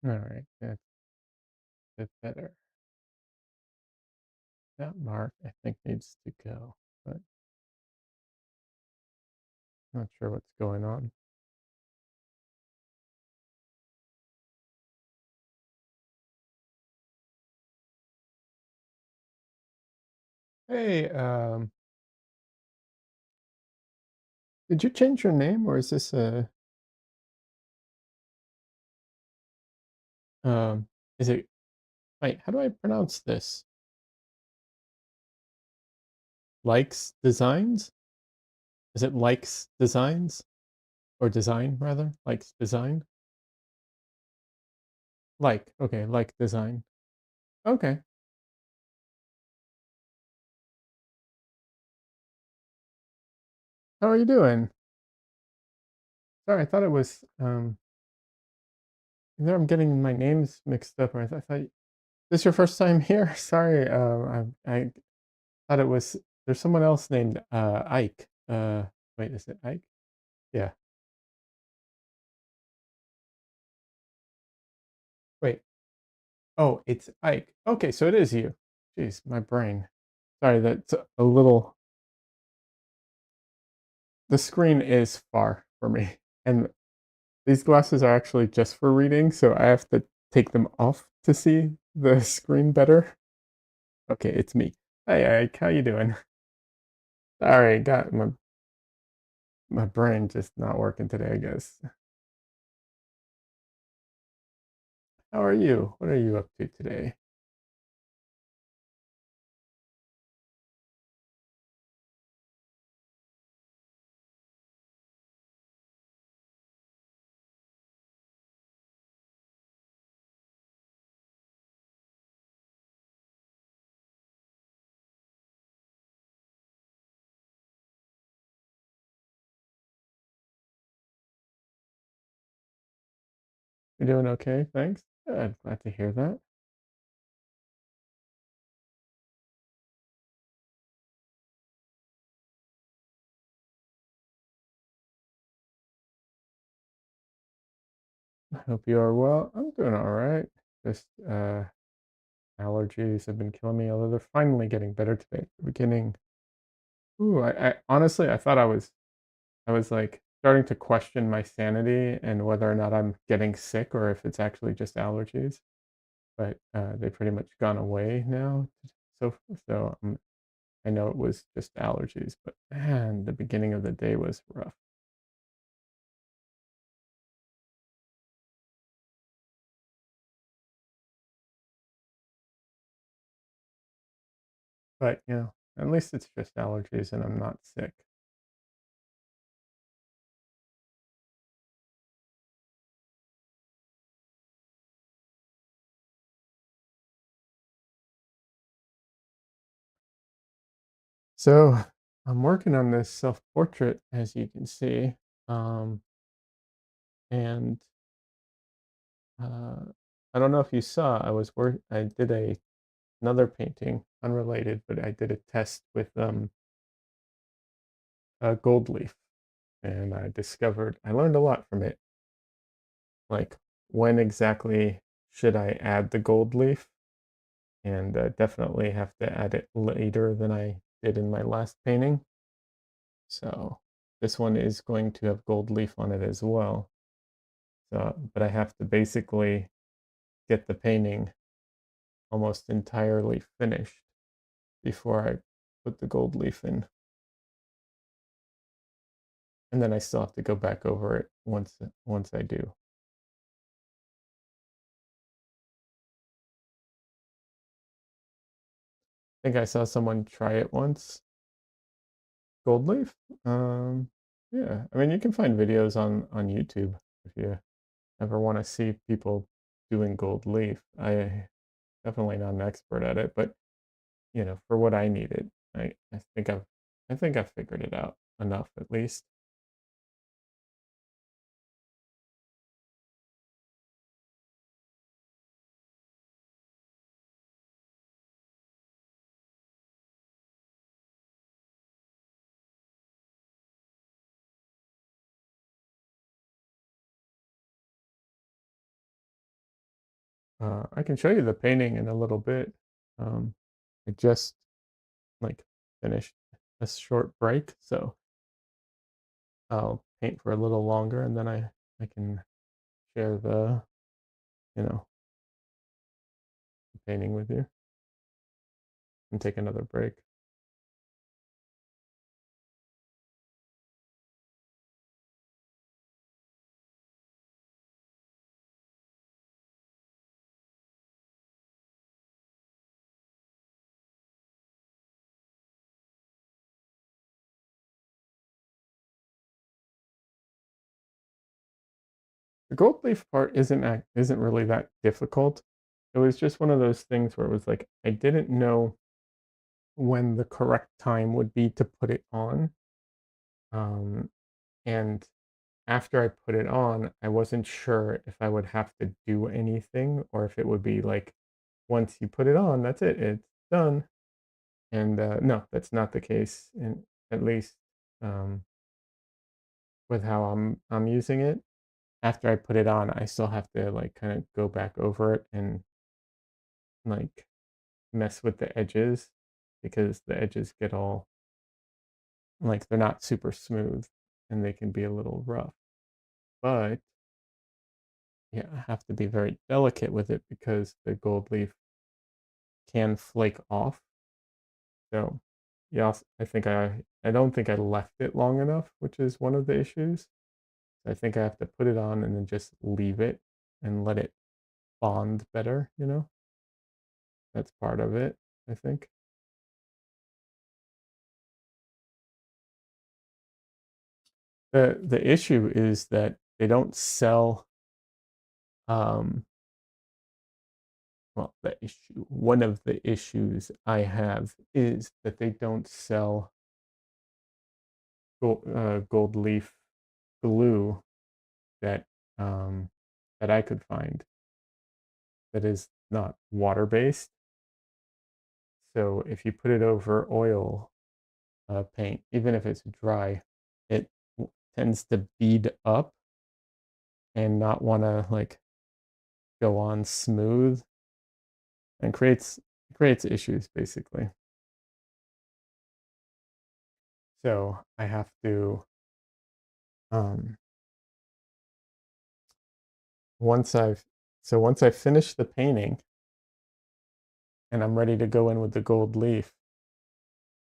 All right, that's a bit better. That mark, I think, needs to go, but not sure what's going on. Hey, did you change your name, or is this a um? Is it wait? How do I pronounce this? Likes Designs? Is it Likes Designs or Design rather? Likes Design? Like, okay, like design. Okay. How are you doing? Sorry, I thought it was either I'm getting my names mixed up, or I thought this your first time here? Sorry, I thought it was there's someone else named Ike. Wait, is it Ike? Yeah. Wait. Oh, it's Ike. Okay, so it is you. Jeez, my brain. Sorry, that's a little. The screen is far for me, and these glasses are actually just for reading, so I have to take them off to see the screen better. Okay, it's me. Hey, Ike, how you doing? Sorry, got my brain just not working today, I guess. How are you? What are you up to today? You're doing okay, thanks. Good, glad to hear that. I hope you are well. I'm doing all right. Just allergies have been killing me, although they're finally getting better today. At the beginning, ooh, I honestly I thought I was like starting to question my sanity and whether or not I'm getting sick or if it's actually just allergies. But they pretty much gone away now. So I know it was just allergies, but man, the beginning of the day was rough. But at least it's just allergies and I'm not sick. So I'm working on this self portrait, as you can see, um, and uh, I don't know if you saw. I did another painting, unrelated, but I did a test with a gold leaf, and I learned a lot from it. Like when exactly should I add the gold leaf, and definitely have to add it later than I did in my last painting. So this one is going to have gold leaf on it as well. So, but I have to basically get the painting almost entirely finished before I put the gold leaf in. And then I still have to go back over it once I do. I think I saw someone try it once. Gold leaf? Yeah. I mean, you can find videos on YouTube if you ever want to see people doing gold leaf. I definitely not an expert at it, but for what I needed, I think I've figured it out enough at least. I can show you the painting in a little bit. Um, I just like finished a short break, so I'll paint for a little longer, and then I can share the you know the painting with you and take another break. The gold leaf part isn't really that difficult. It was just one of those things where it was like I didn't know when the correct time would be to put it on. Um, and after I put it on, I wasn't sure if I would have to do anything or if it would be like once you put it on, that's it, it's done. And no, that's not the case. And at least um, with how I'm using it. After I put it on, I still have to like kind of go back over it and like mess with the edges because the edges get all like they're not super smooth and they can be a little rough. But yeah, I have to be very delicate with it because the gold leaf can flake off. So yeah, I don't think I left it long enough, which is one of the issues. I think I have to put it on and then just leave it and let it bond better, you know? That's part of it, I think. The issue is that they don't sell um well, the issue one of the issues I have is that they don't sell gold leaf glue that that I could find that is not water based. So if you put it over oil paint, even if it's dry, it tends to bead up and not want to like go on smooth and creates issues basically. So I have to um, once I've once I finish the painting and I'm ready to go in with the gold leaf,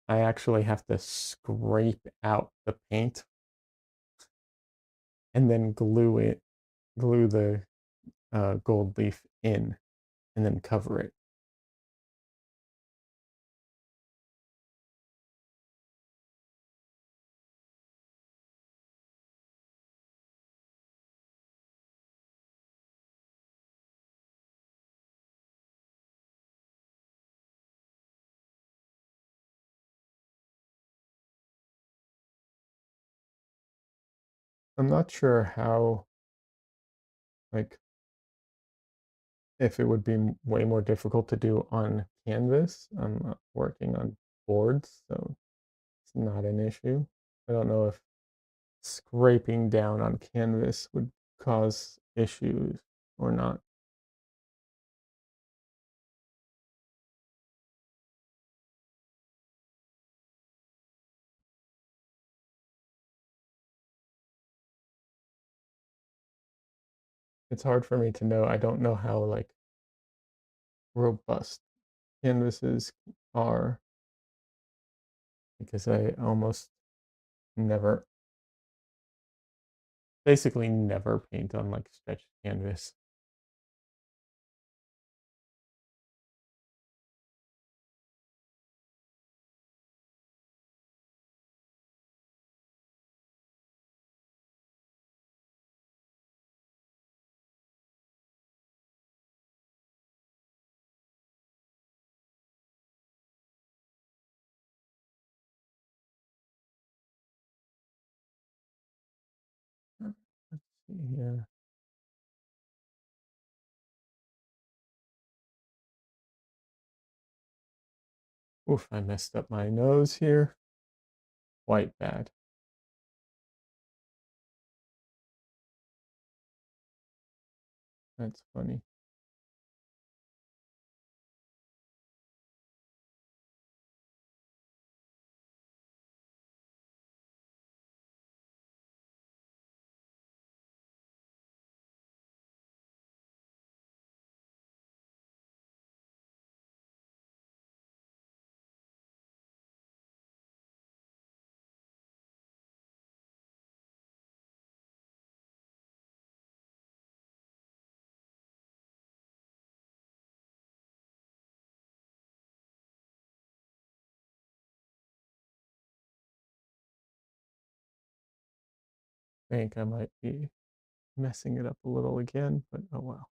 I actually have to scrape out the paint and then glue the gold leaf in, and then cover it. I'm not sure how, like, if it would be way more difficult to do on canvas. I'm working on boards, so it's not an issue. I don't know if scraping down on canvas would cause issues or not. It's hard for me to know. I don't know how like robust canvases are because I almost never, basically never paint on like stretched canvas. Let's see here. Oof, I messed up my nose here. Quite bad. That's funny. think I might be messing it up a little again, but oh well.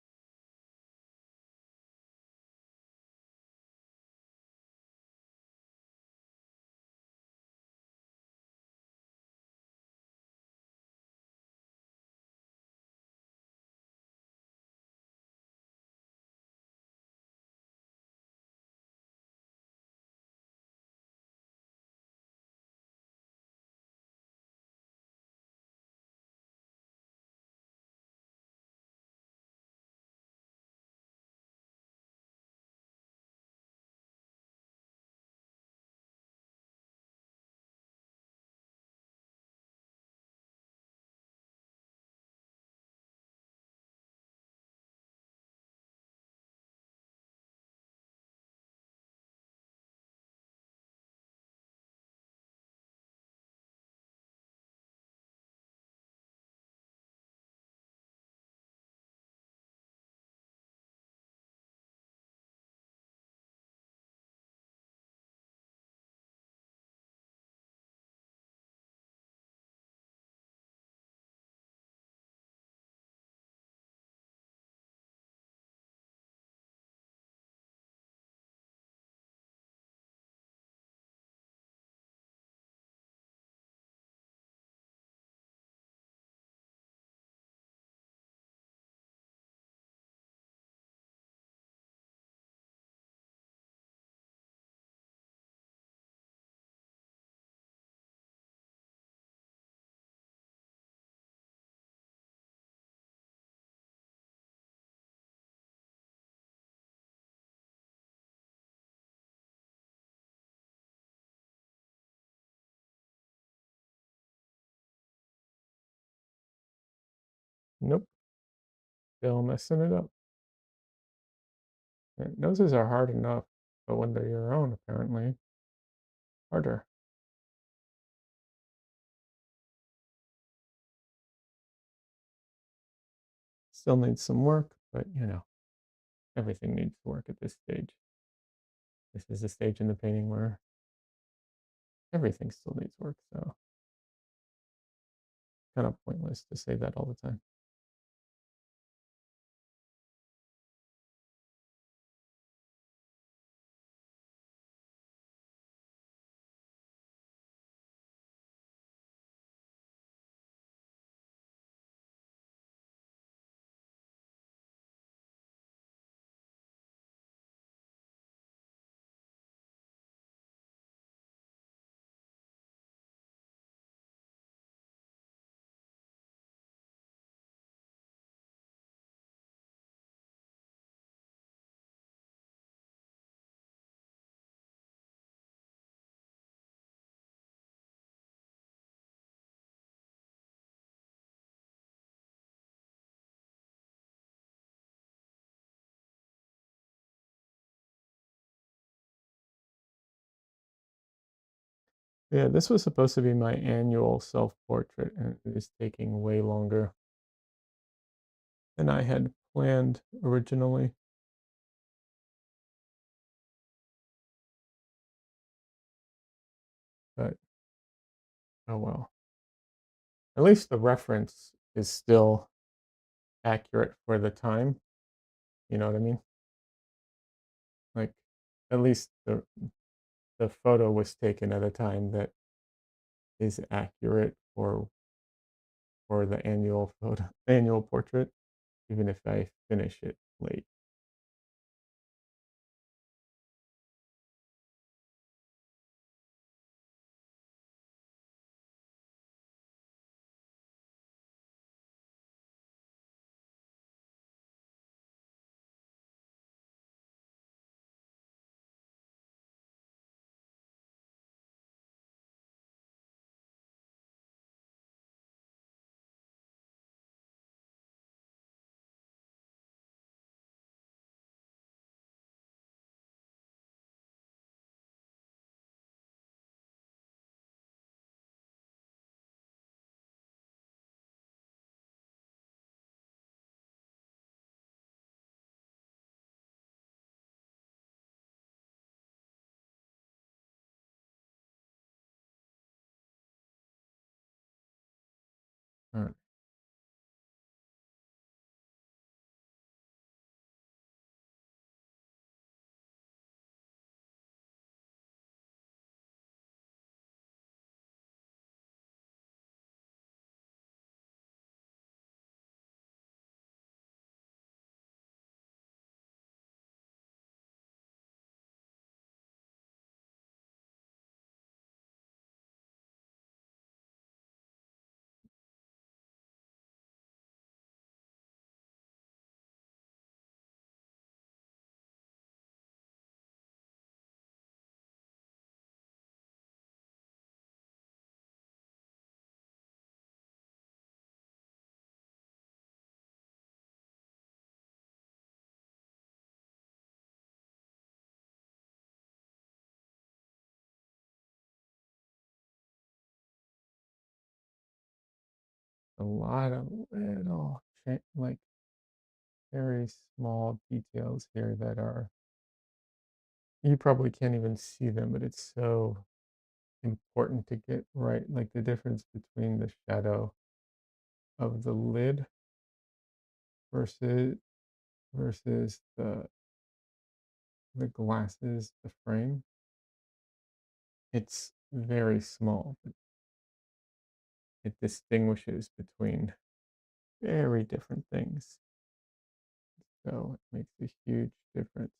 Nope, still messing it up. Noses are hard enough, but when they're your own, apparently harder. Still needs some work, but everything needs work at this stage. This is a stage in the painting where everything still needs work, so kind of pointless to say that all the time. Yeah, this was supposed to be my annual self-portrait, and it is taking way longer than I had planned originally. But oh well. At least the reference is still accurate for the time. You know what I mean? Like, at least the photo was taken at a time that is accurate for the annual portrait, even if I finish it late. All a lot of little, like very small details here that are, you probably can't even see them, but it's so important to get right. Like the difference between the shadow of the lid versus the glasses, the frame. It's very small, but it distinguishes between very different things. So it makes a huge difference.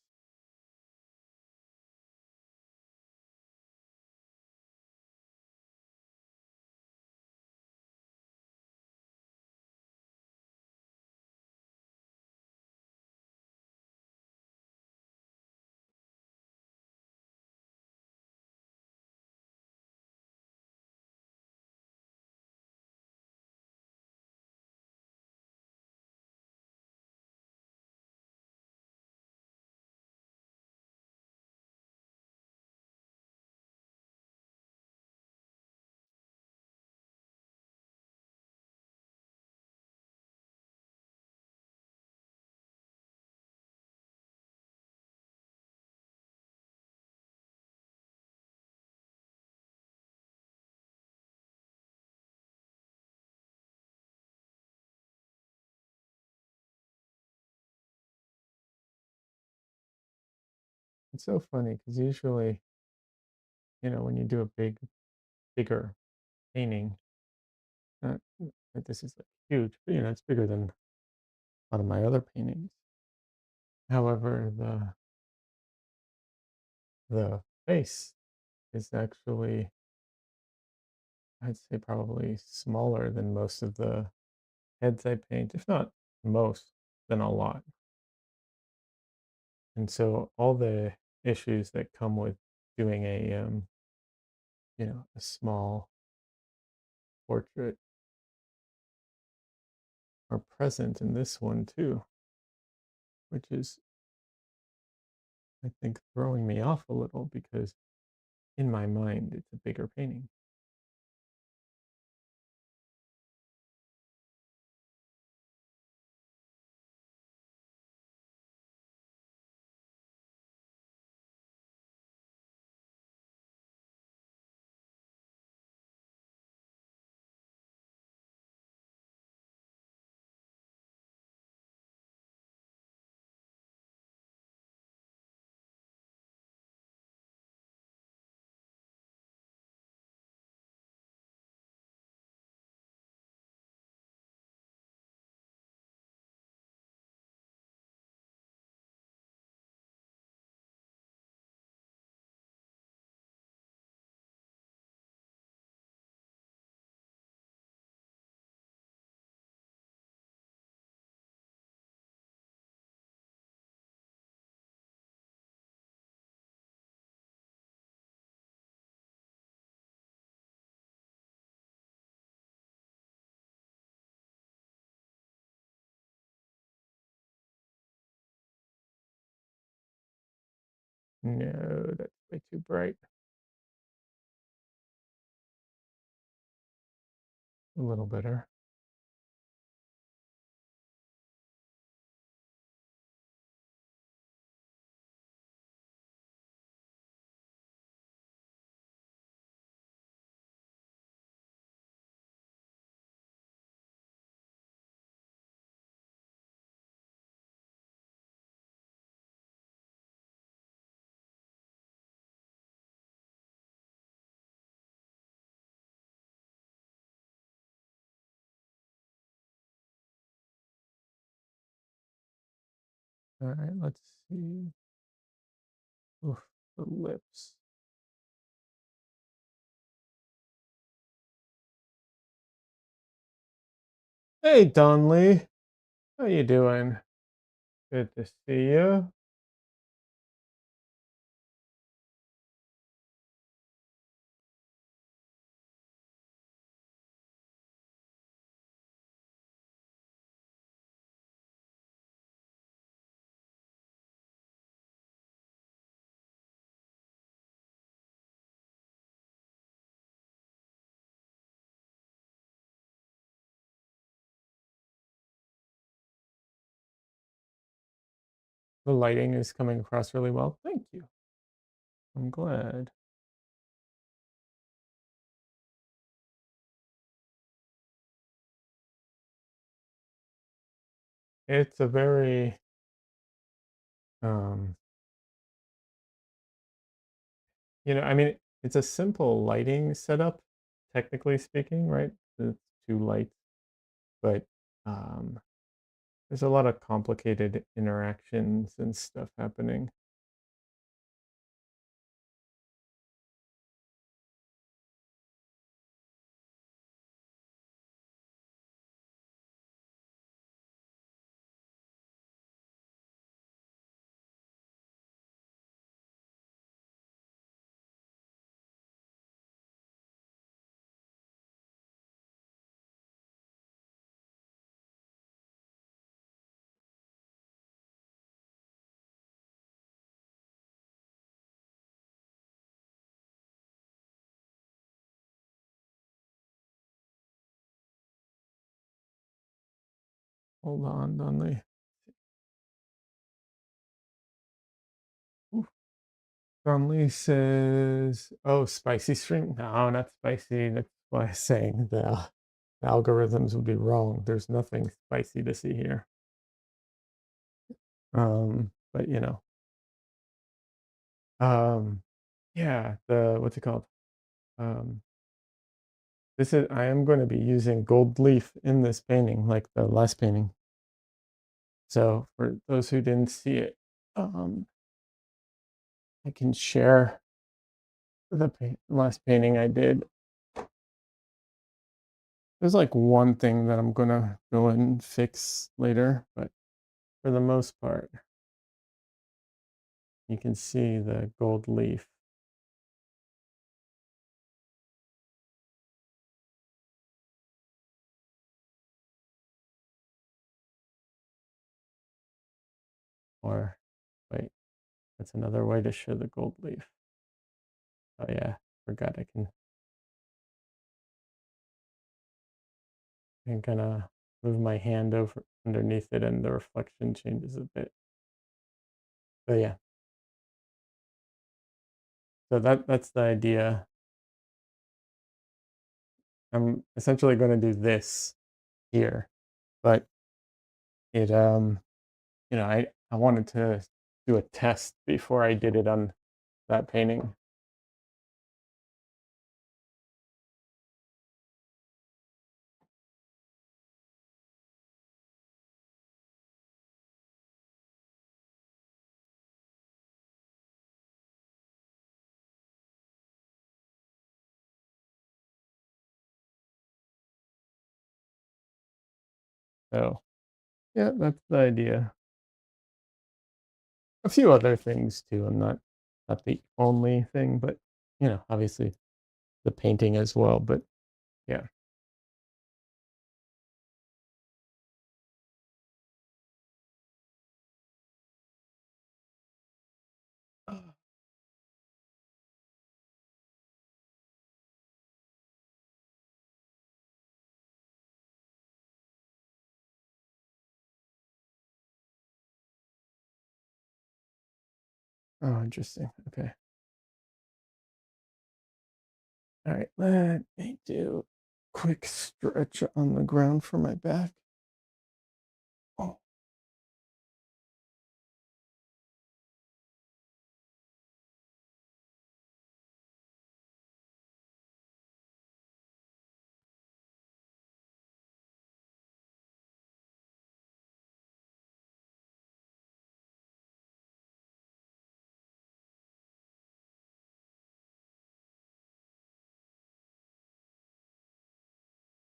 It's so funny because usually, when you do a bigger painting, not that this is like huge, but it's bigger than a lot of my other paintings. However, the face is actually, I'd say, probably smaller than most of the heads I paint, if not most, then a lot. And so all the issues that come with doing a small portrait are present in this one too, which is, I think, throwing me off a little because in my mind it's a bigger painting. No, that's way too bright. A little better. All right, let's see. Oof, the lips. Hey, Donley. How you doing? Good to see you. The lighting is coming across really well. Thank you. I'm glad. It's a very um I mean, it's a simple lighting setup, technically speaking, right? It's two lights, but um there's a lot of complicated interactions and stuff happening. Hold on, Donnelly. Donnelly says, "Oh, spicy stream? No, not spicy. That's why I'm saying the algorithms would be wrong. There's nothing spicy to see here." But yeah, the what's it called? Um, this is I am going to be using gold leaf in this painting, like the last painting. So for those who didn't see it, I can share the last painting I did. There's like one thing that I'm gonna go and fix later, but for the most part, you can see the gold leaf. Or wait, that's another way to show the gold leaf. Oh yeah, forgot I'm gonna move my hand over underneath it and the reflection changes a bit. But yeah, so that's the idea. I'm essentially going to do this here, but it I wanted to do a test before I did it on that painting. So yeah, that's the idea. A few other things too. I'm not the only thing, but obviously the painting as well. But yeah. Oh, interesting. Okay. All right. Let me do a quick stretch on the ground for my back. Oh.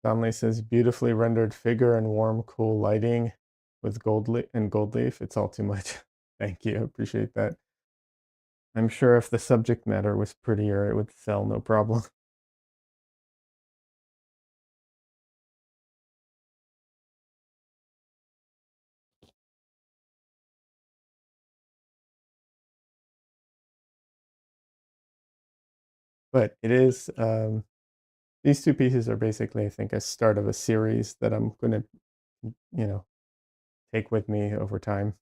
Donley says beautifully rendered figure and warm, cool lighting with gold leaf. It's all too much. Thank you. I appreciate that. I'm sure if the subject matter was prettier, it would sell no problem. But it is these two pieces are basically, I think, a start of a series that I'm going to, you know, take with me over time.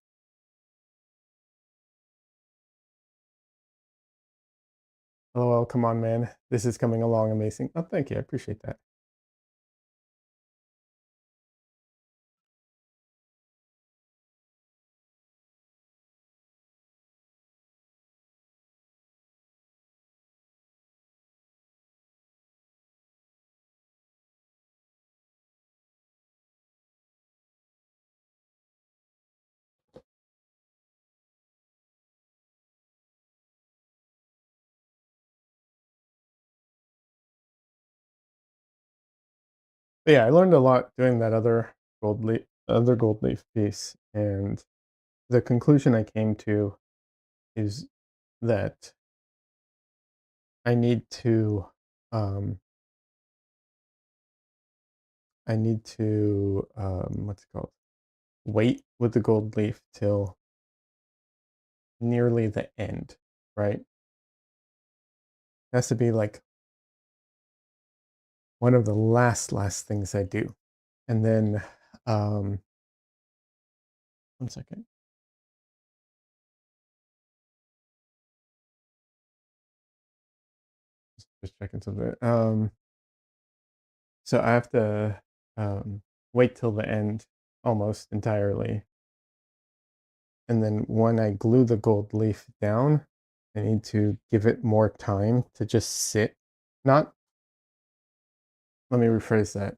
LOL, come on, man. This is coming along amazing. Oh, thank you. I appreciate that. But yeah, I learned a lot doing that other gold leaf piece, and the conclusion I came to is that I need to um, what's it called? Wait with the gold leaf till nearly the end, right? It has to be like one of the last things I do. And then um 1 second. Just checking something. So I have to wait till the end almost entirely. And then when I glue the gold leaf down, I need to give it more time to just sit. Not, let me rephrase that,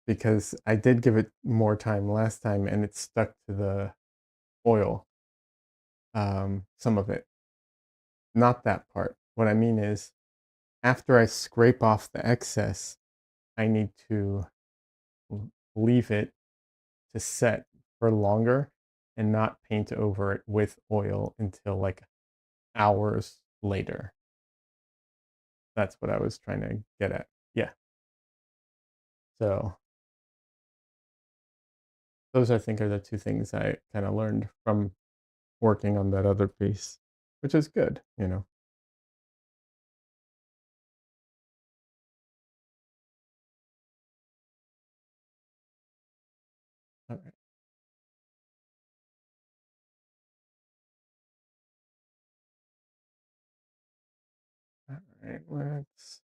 because I did give it more time last time and it stuck to the oil, some of it. Not that part. What I mean is, after I scrape off the excess, I need to leave it to set for longer and not paint over it with oil until like hours later. That's what I was trying to get at. Yeah. So those I think are the two things I kind of learned from working on that other piece, which is good, you know. All right. All right. Let's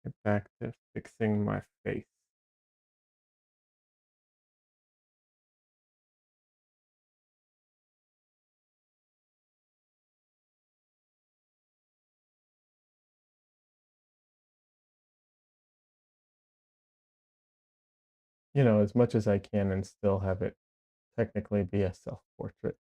get back to fixing my face. You know, as much as I can and still have it technically be a self portrait.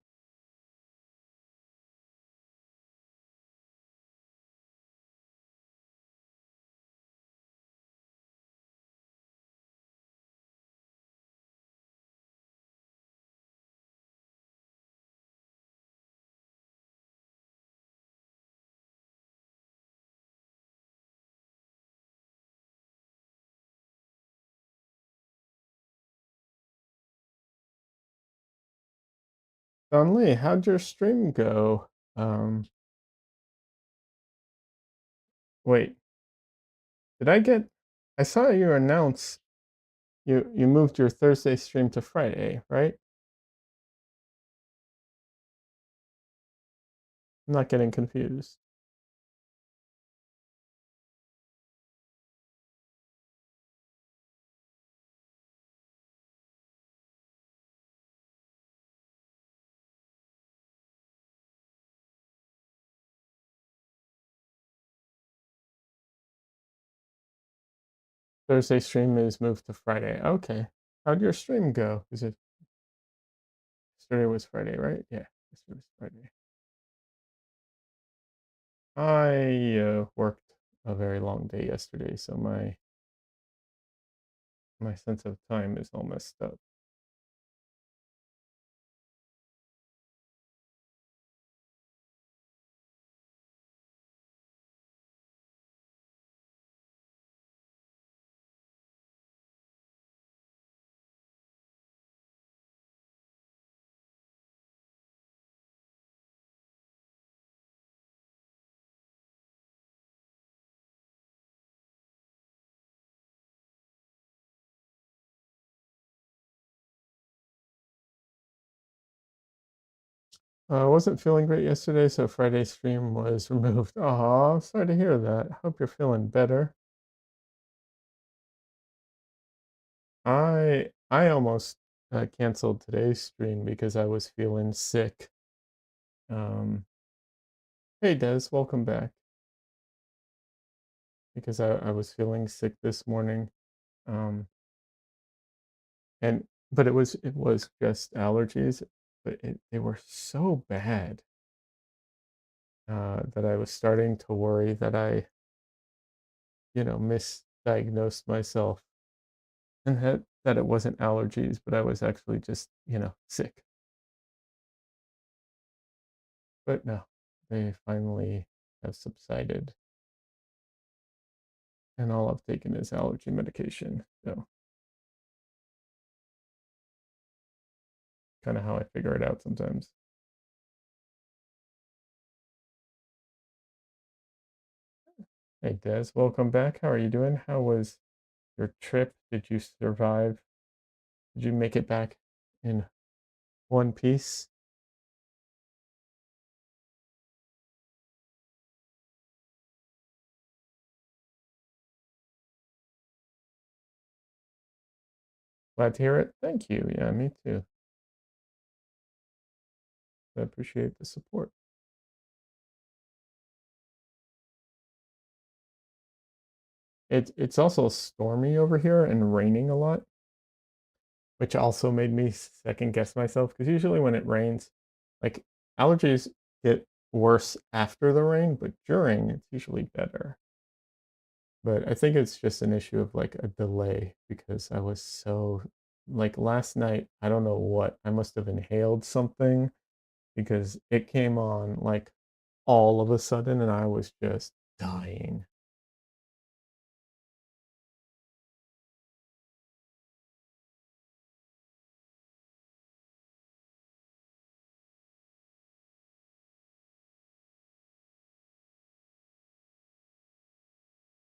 Don Lee, how'd your stream go? Um, Wait, did I get? I saw you announce you moved your Thursday stream to Friday, right? I'm not getting confused. Thursday stream is moved to Friday. Okay. How'd your stream go? Is it yesterday was Friday, right? Yeah, yesterday was Friday. I worked a very long day yesterday, so my sense of time is all messed up. I wasn't feeling great yesterday, so Friday's stream was removed. Aw, I'm sorry to hear that. Hope you're feeling better. I almost canceled today's stream because I was feeling sick. Hey Des, welcome back. Because I was feeling sick this morning. Um, and but it was just allergies, but they were so bad that I was starting to worry that I, misdiagnosed myself and that it wasn't allergies, but I was actually just, sick. But no, they finally have subsided, and all I've taken is allergy medication. So kind of how I figure it out sometimes. Hey Des, welcome back. How are you doing? How was your trip? Did you survive? Did you make it back in one piece? Glad to hear it. Thank you. Yeah, me too. I appreciate the support. It's also stormy over here and raining a lot, which also made me second guess myself because usually when it rains, like allergies get worse after the rain, but during it's usually better. But I think it's just an issue of like a delay because I was so like last night, I don't know what, I must have inhaled something because it came on like all of a sudden and I was just dying.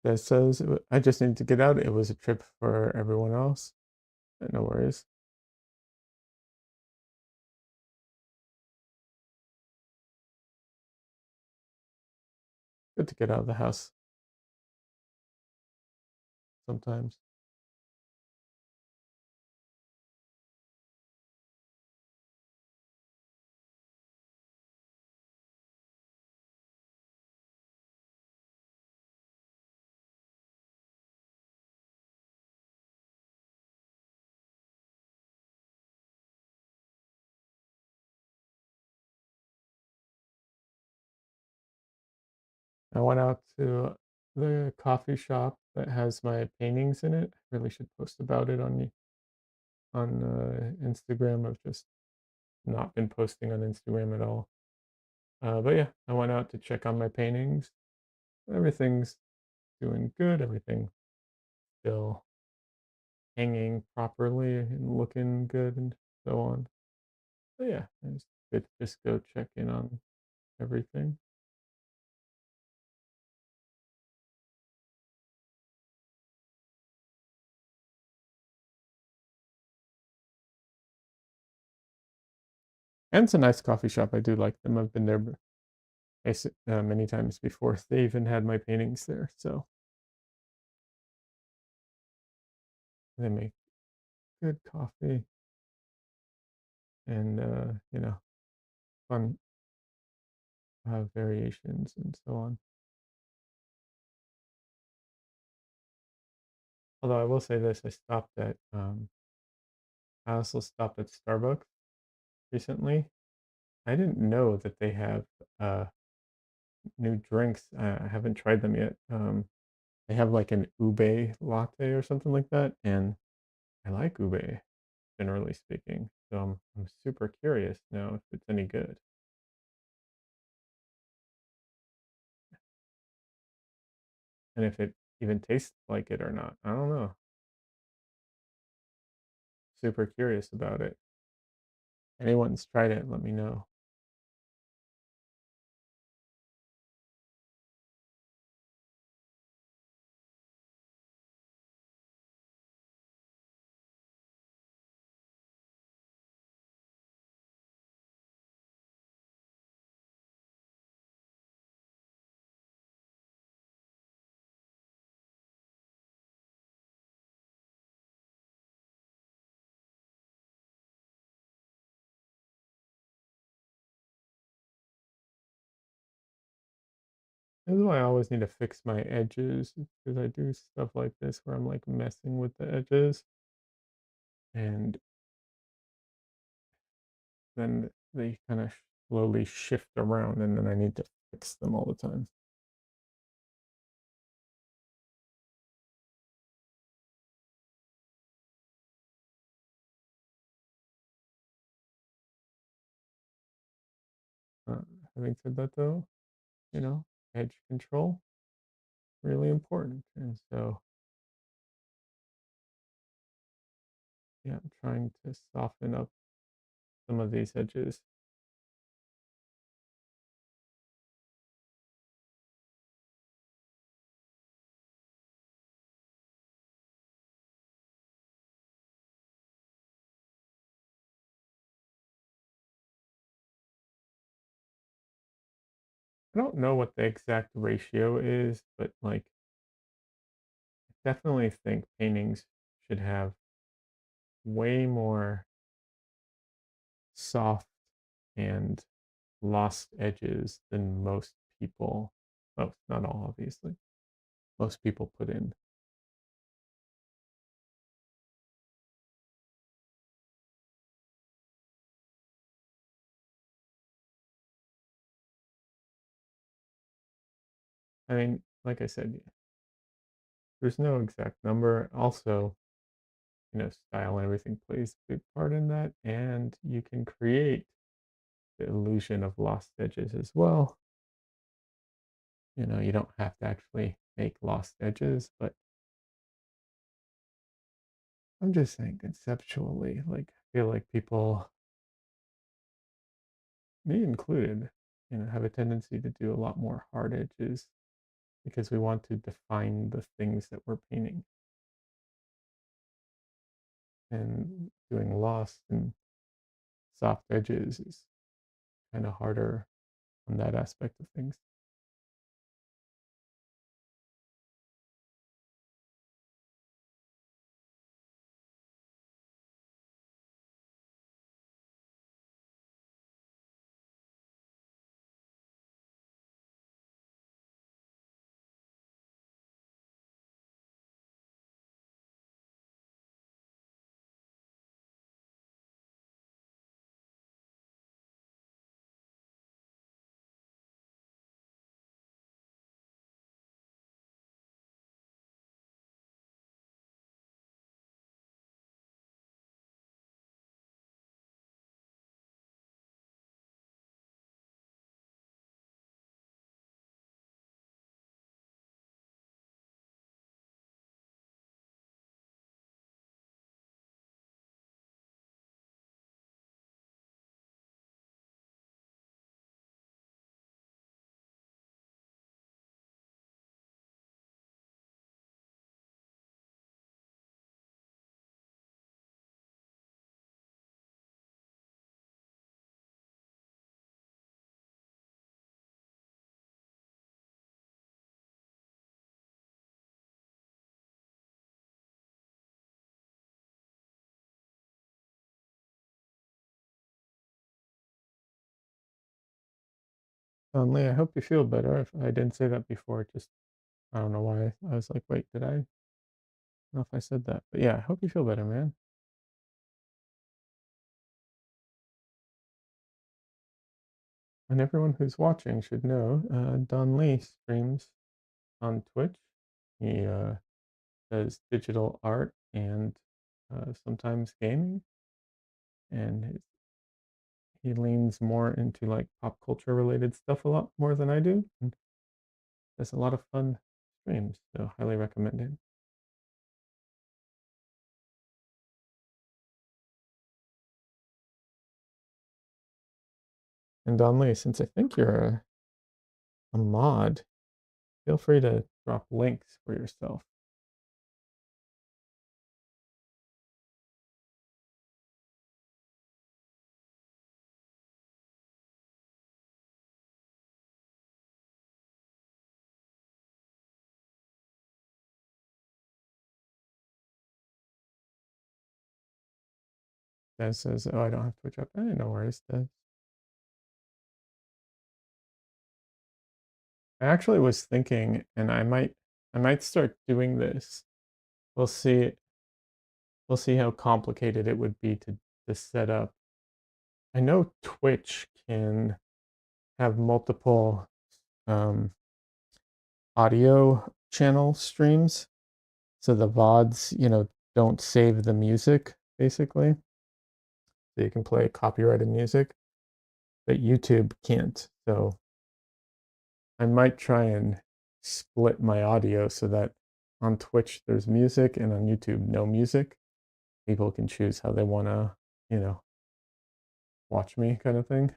That says I just need to get out. It was a trip for everyone else. No worries. Good to get out of the house sometimes. I went out to the coffee shop that has my paintings in it. I really should post about it on Instagram. I've just not been posting on Instagram at all. But yeah, I went out to check on my paintings. Everything's doing good. Everything still hanging properly and looking good and so on. So yeah, it's good to just go check in on everything. And it's a nice coffee shop. I do like them. I've been there many times before. They even had my paintings there. So they make good coffee and, fun variations and so on. Although I will say this, I also stopped at Starbucks recently. I didn't know that they have uh, new drinks. I haven't tried them yet. They have like an ube latte or something like that, and I like ube generally speaking. So I'm super curious now if it's any good and if it even tastes like it or not. I don't know. Super curious about it. Anyone's tried it, let me know. This is why I always need to fix my edges because I do stuff like this where I'm like messing with the edges and then they kind of slowly shift around and then I need to fix them all the time. Uh, Having said that though, you know, edge control, really important. And so, yeah, I'm trying to soften up some of these edges. I don't know what the exact ratio is, but like, I definitely think paintings should have way more soft and lost edges than most people, most, not all, obviously, most people put in. I mean, like I said, there's no exact number. Also, style and everything plays a big part in that. And you can create the illusion of lost edges as well. You don't have to actually make lost edges, but I'm just saying conceptually, like, I feel like people, me included, have a tendency to do a lot more hard edges because we want to define the things that we're painting. And doing lost and soft edges is kind of harder on that aspect of things. Lee, I hope you feel better. If I didn't say that before, just I don't know why. I was like, wait, did I? I don't know if I said that. But yeah, I hope you feel better, man. and everyone who's watching should know, Don Lee streams on Twitch. He does digital art and sometimes gaming, and he leans more into like pop culture related stuff a lot more than I do, and does a lot of fun streams. So highly recommended. And Don Lee, since I think you're a mod, feel free to drop links for yourself. That says, "Oh, I don't have Twitch up." No worries, Des. I actually was thinking, and I might start doing this. We'll see. We'll see how complicated it would be to set up. I know Twitch can have multiple um, audio channel streams, so the VODs, don't save the music basically. So you can play copyrighted music, but YouTube can't. So I might try and split my audio so that on Twitch there's music and on YouTube no music. People can choose how they want to, you know, watch me kind of thing.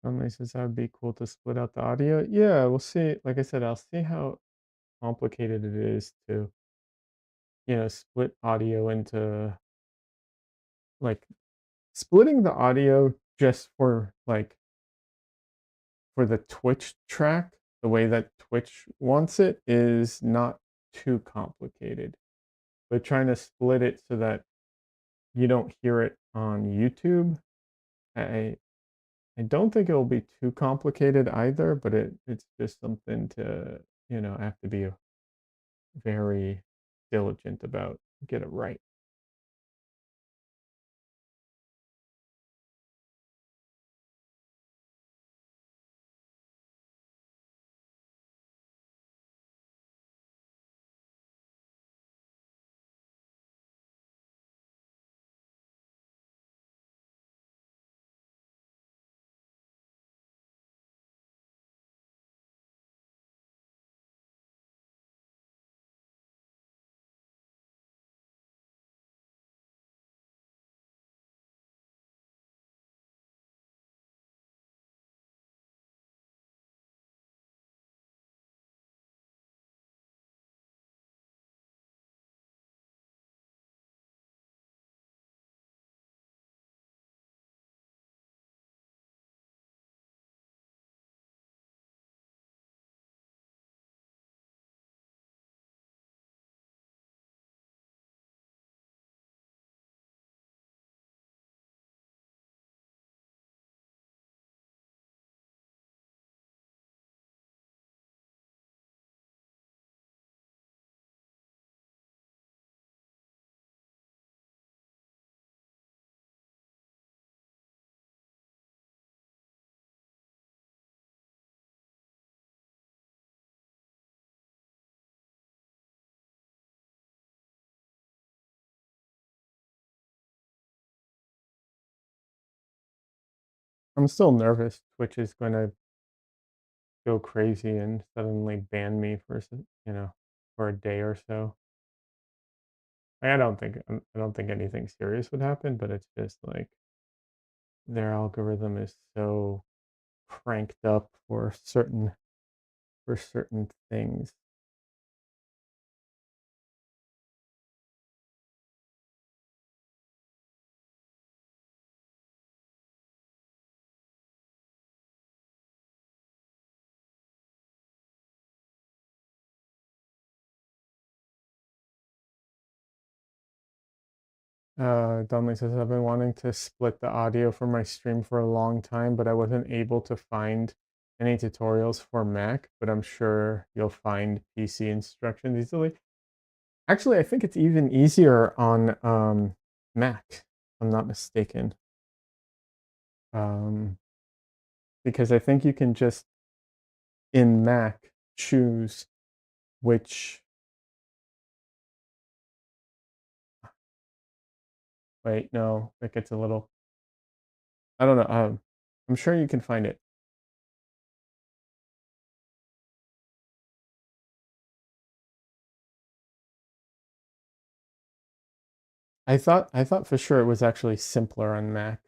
Somebody says that would be cool to split out the audio. Yeah, we'll see. Like I said, I'll see how complicated it is to, split audio into like splitting the audio just for the Twitch track, the way that Twitch wants it is not too complicated. But trying to split it so that you don't hear it on YouTube, I I don't think it'll be too complicated either, but it's just something to, have to be very diligent about, get it right. I'm still nervous Twitch is gonna go crazy and suddenly ban me for for a day or so. I don't think anything serious would happen, but it's just like their algorithm is so cranked up for certain things. Donnelly says I've been wanting to split the audio for my stream for a long time, but I wasn't able to find any tutorials for Mac, but I'm sure you'll find PC instructions easily. Actually, I think it's even easier on Mac, if I'm not mistaken. Um, because I think you can just in Mac choose which wait, no, that gets a little I don't know. I'm sure you can find it. I thought for sure it was actually simpler on Mac.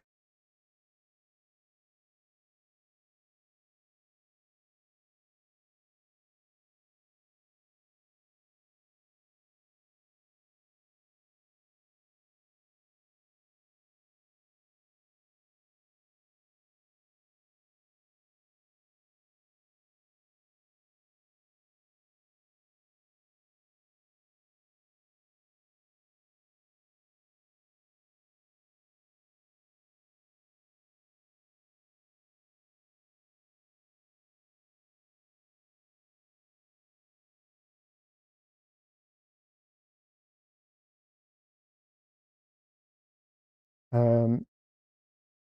Um,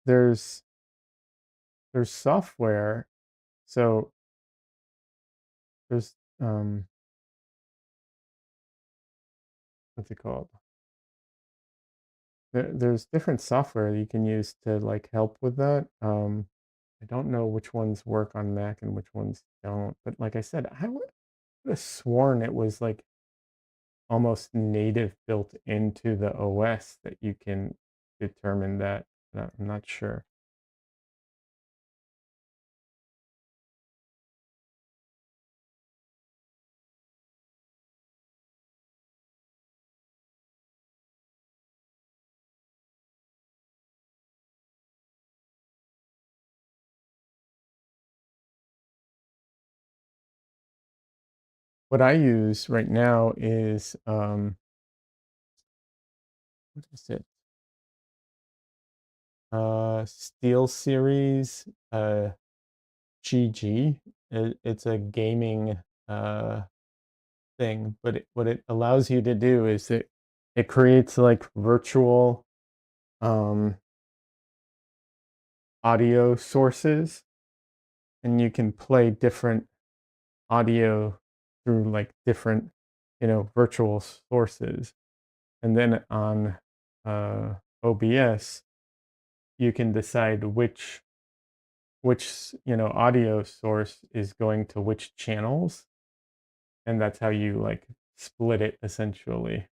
there's there's software. So there's what's it called? There's different software you can use to like help with that. I don't know which ones work on Mac and which ones don't. But like I said, I would have sworn it was like almost native built into the OS that you can determine that. I'm not sure. What I use right now is what is it? Steel Series GG. It's a gaming uh thing, but what it allows you to do is it creates like virtual um audio sources, and you can play different audio through like different, virtual sources. And then on OBS, you can decide which audio source is going to which channels, and that's how you like split it essentially.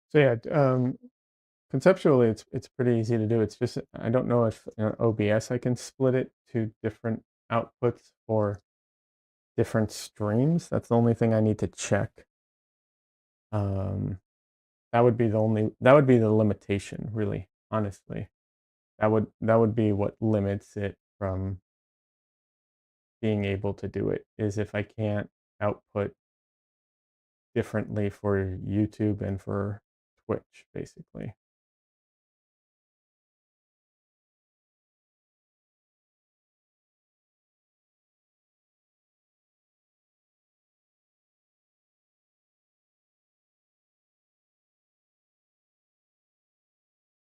So yeah, conceptually, it's pretty easy to do. It's just I don't know if OBS I can split it to different outputs for different streams. That's the only thing I need to check. Um, that would be the limitation, really, honestly. That would be what limits it from being able to do it, is if I can't output differently for YouTube and for Twitch, basically.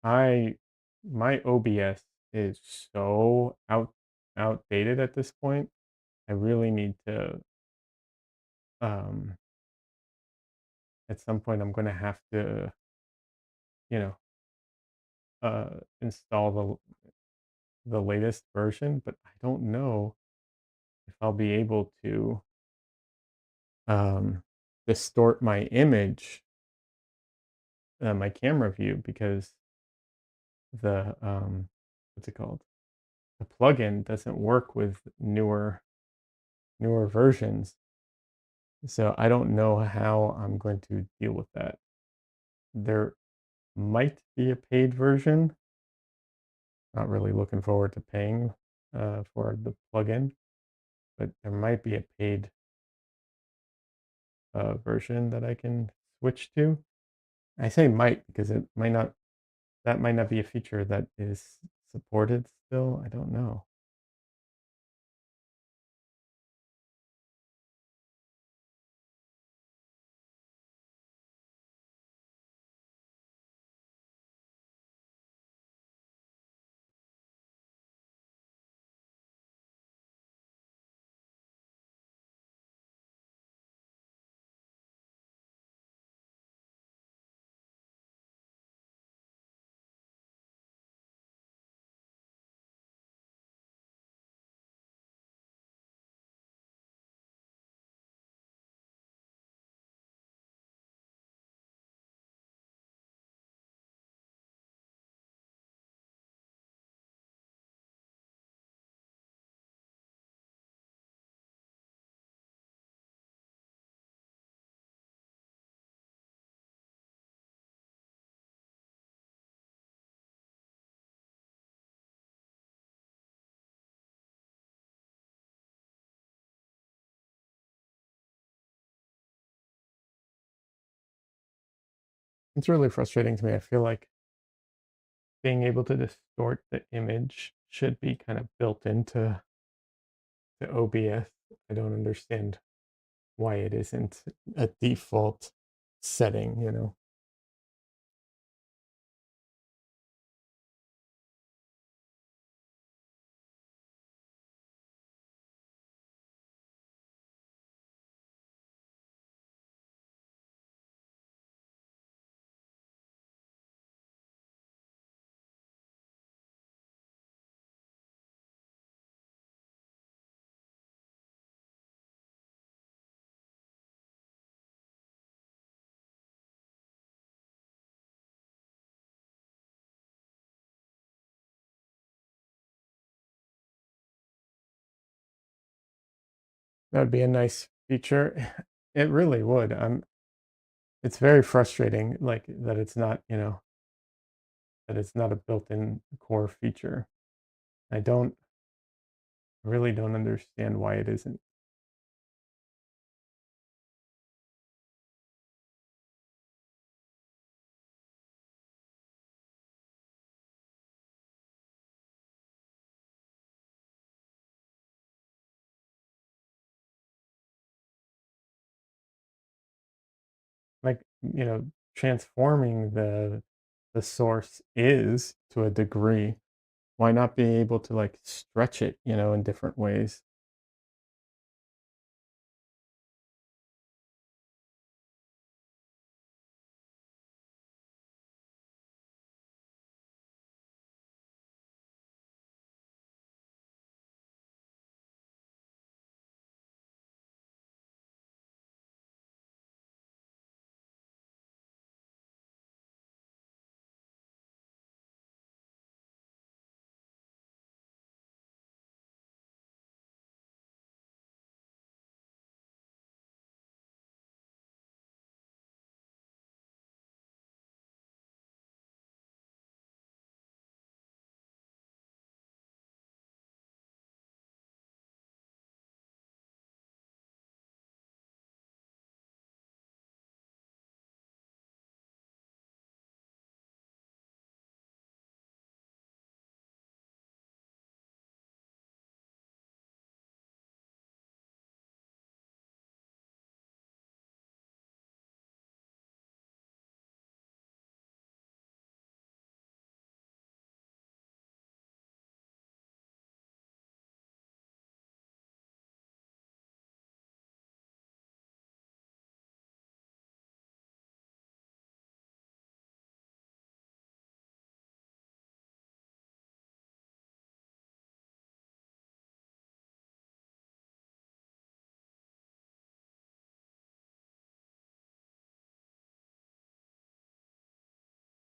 I my OBS is so outdated at this point. I really need to um at some point I'm going to have to, you know, install the latest version, but I don't know if I'll be able to um distort my image, my camera view, because the what's it called? The plugin doesn't work with newer versions. So I don't know how I'm going to deal with that. There might be a paid version. Not really looking forward to paying for the plugin, but there might be a paid version that I can switch to. I say might because it might not. That might not be a feature that is supported still. I don't know. It's really frustrating to me. I feel like being able to distort the image should be kind of built into the OBS. I don't understand why it isn't a default setting, you know. That would be a nice feature. It really would. It's very frustrating, like that it's not, that it's not a built-in core feature. I don't really don't understand why it isn't. Like, transforming the source is to a degree. Why not be able to like stretch it, in different ways?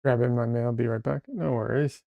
Grabbing my mail, be right back. No worries.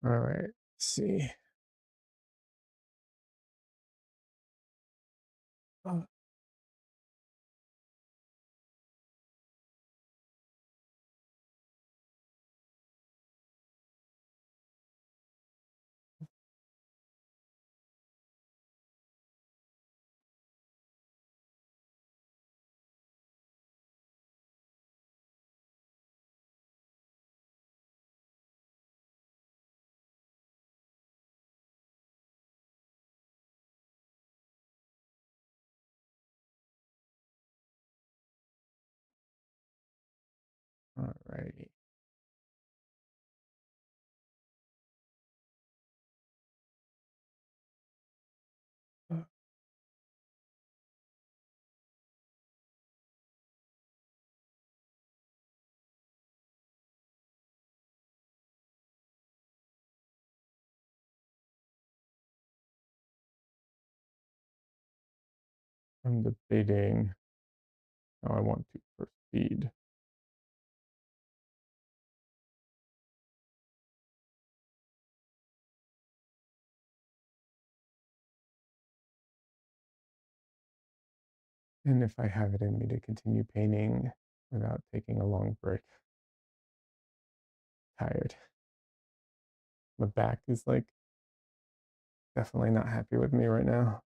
All right. Let's see. Oh, all righty. I'm debating how I want to proceed. And if I have it in me to continue painting without taking a long break. Tired. My back is like definitely not happy with me right now.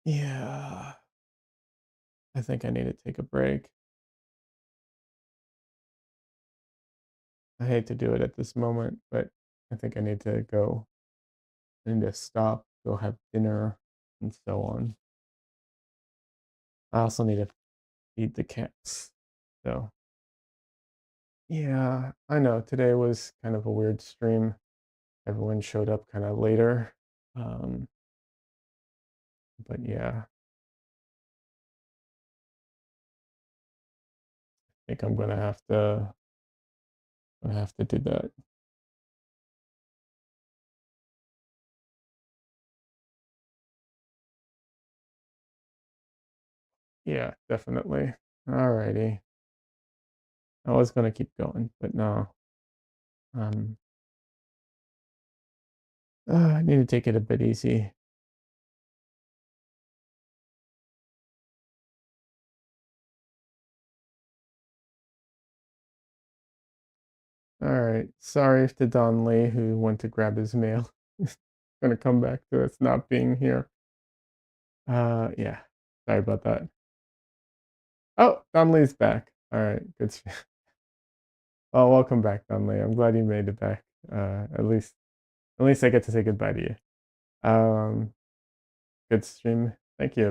Yeah. I think I need to take a break. I hate to do it at this moment, but I think I need to go. I need to stop, go have dinner, and so on. I also need to feed the cats. So, yeah, I know today was kind of a weird stream. Everyone showed up kind of later. Um, but yeah, think I'm gonna have to do that. Yeah, definitely. Alrighty. I was gonna keep going, but no. Um, I need to take it a bit easy. All right. Sorry to Don Lee who went to grab his mail. Gonna come back to us not being here. Yeah. Sorry about that. Oh, Don Lee's back. All right. Good. Oh, welcome back, Don Lee. I'm glad you made it back. At least I get to say goodbye to you. Um, good stream. Thank you.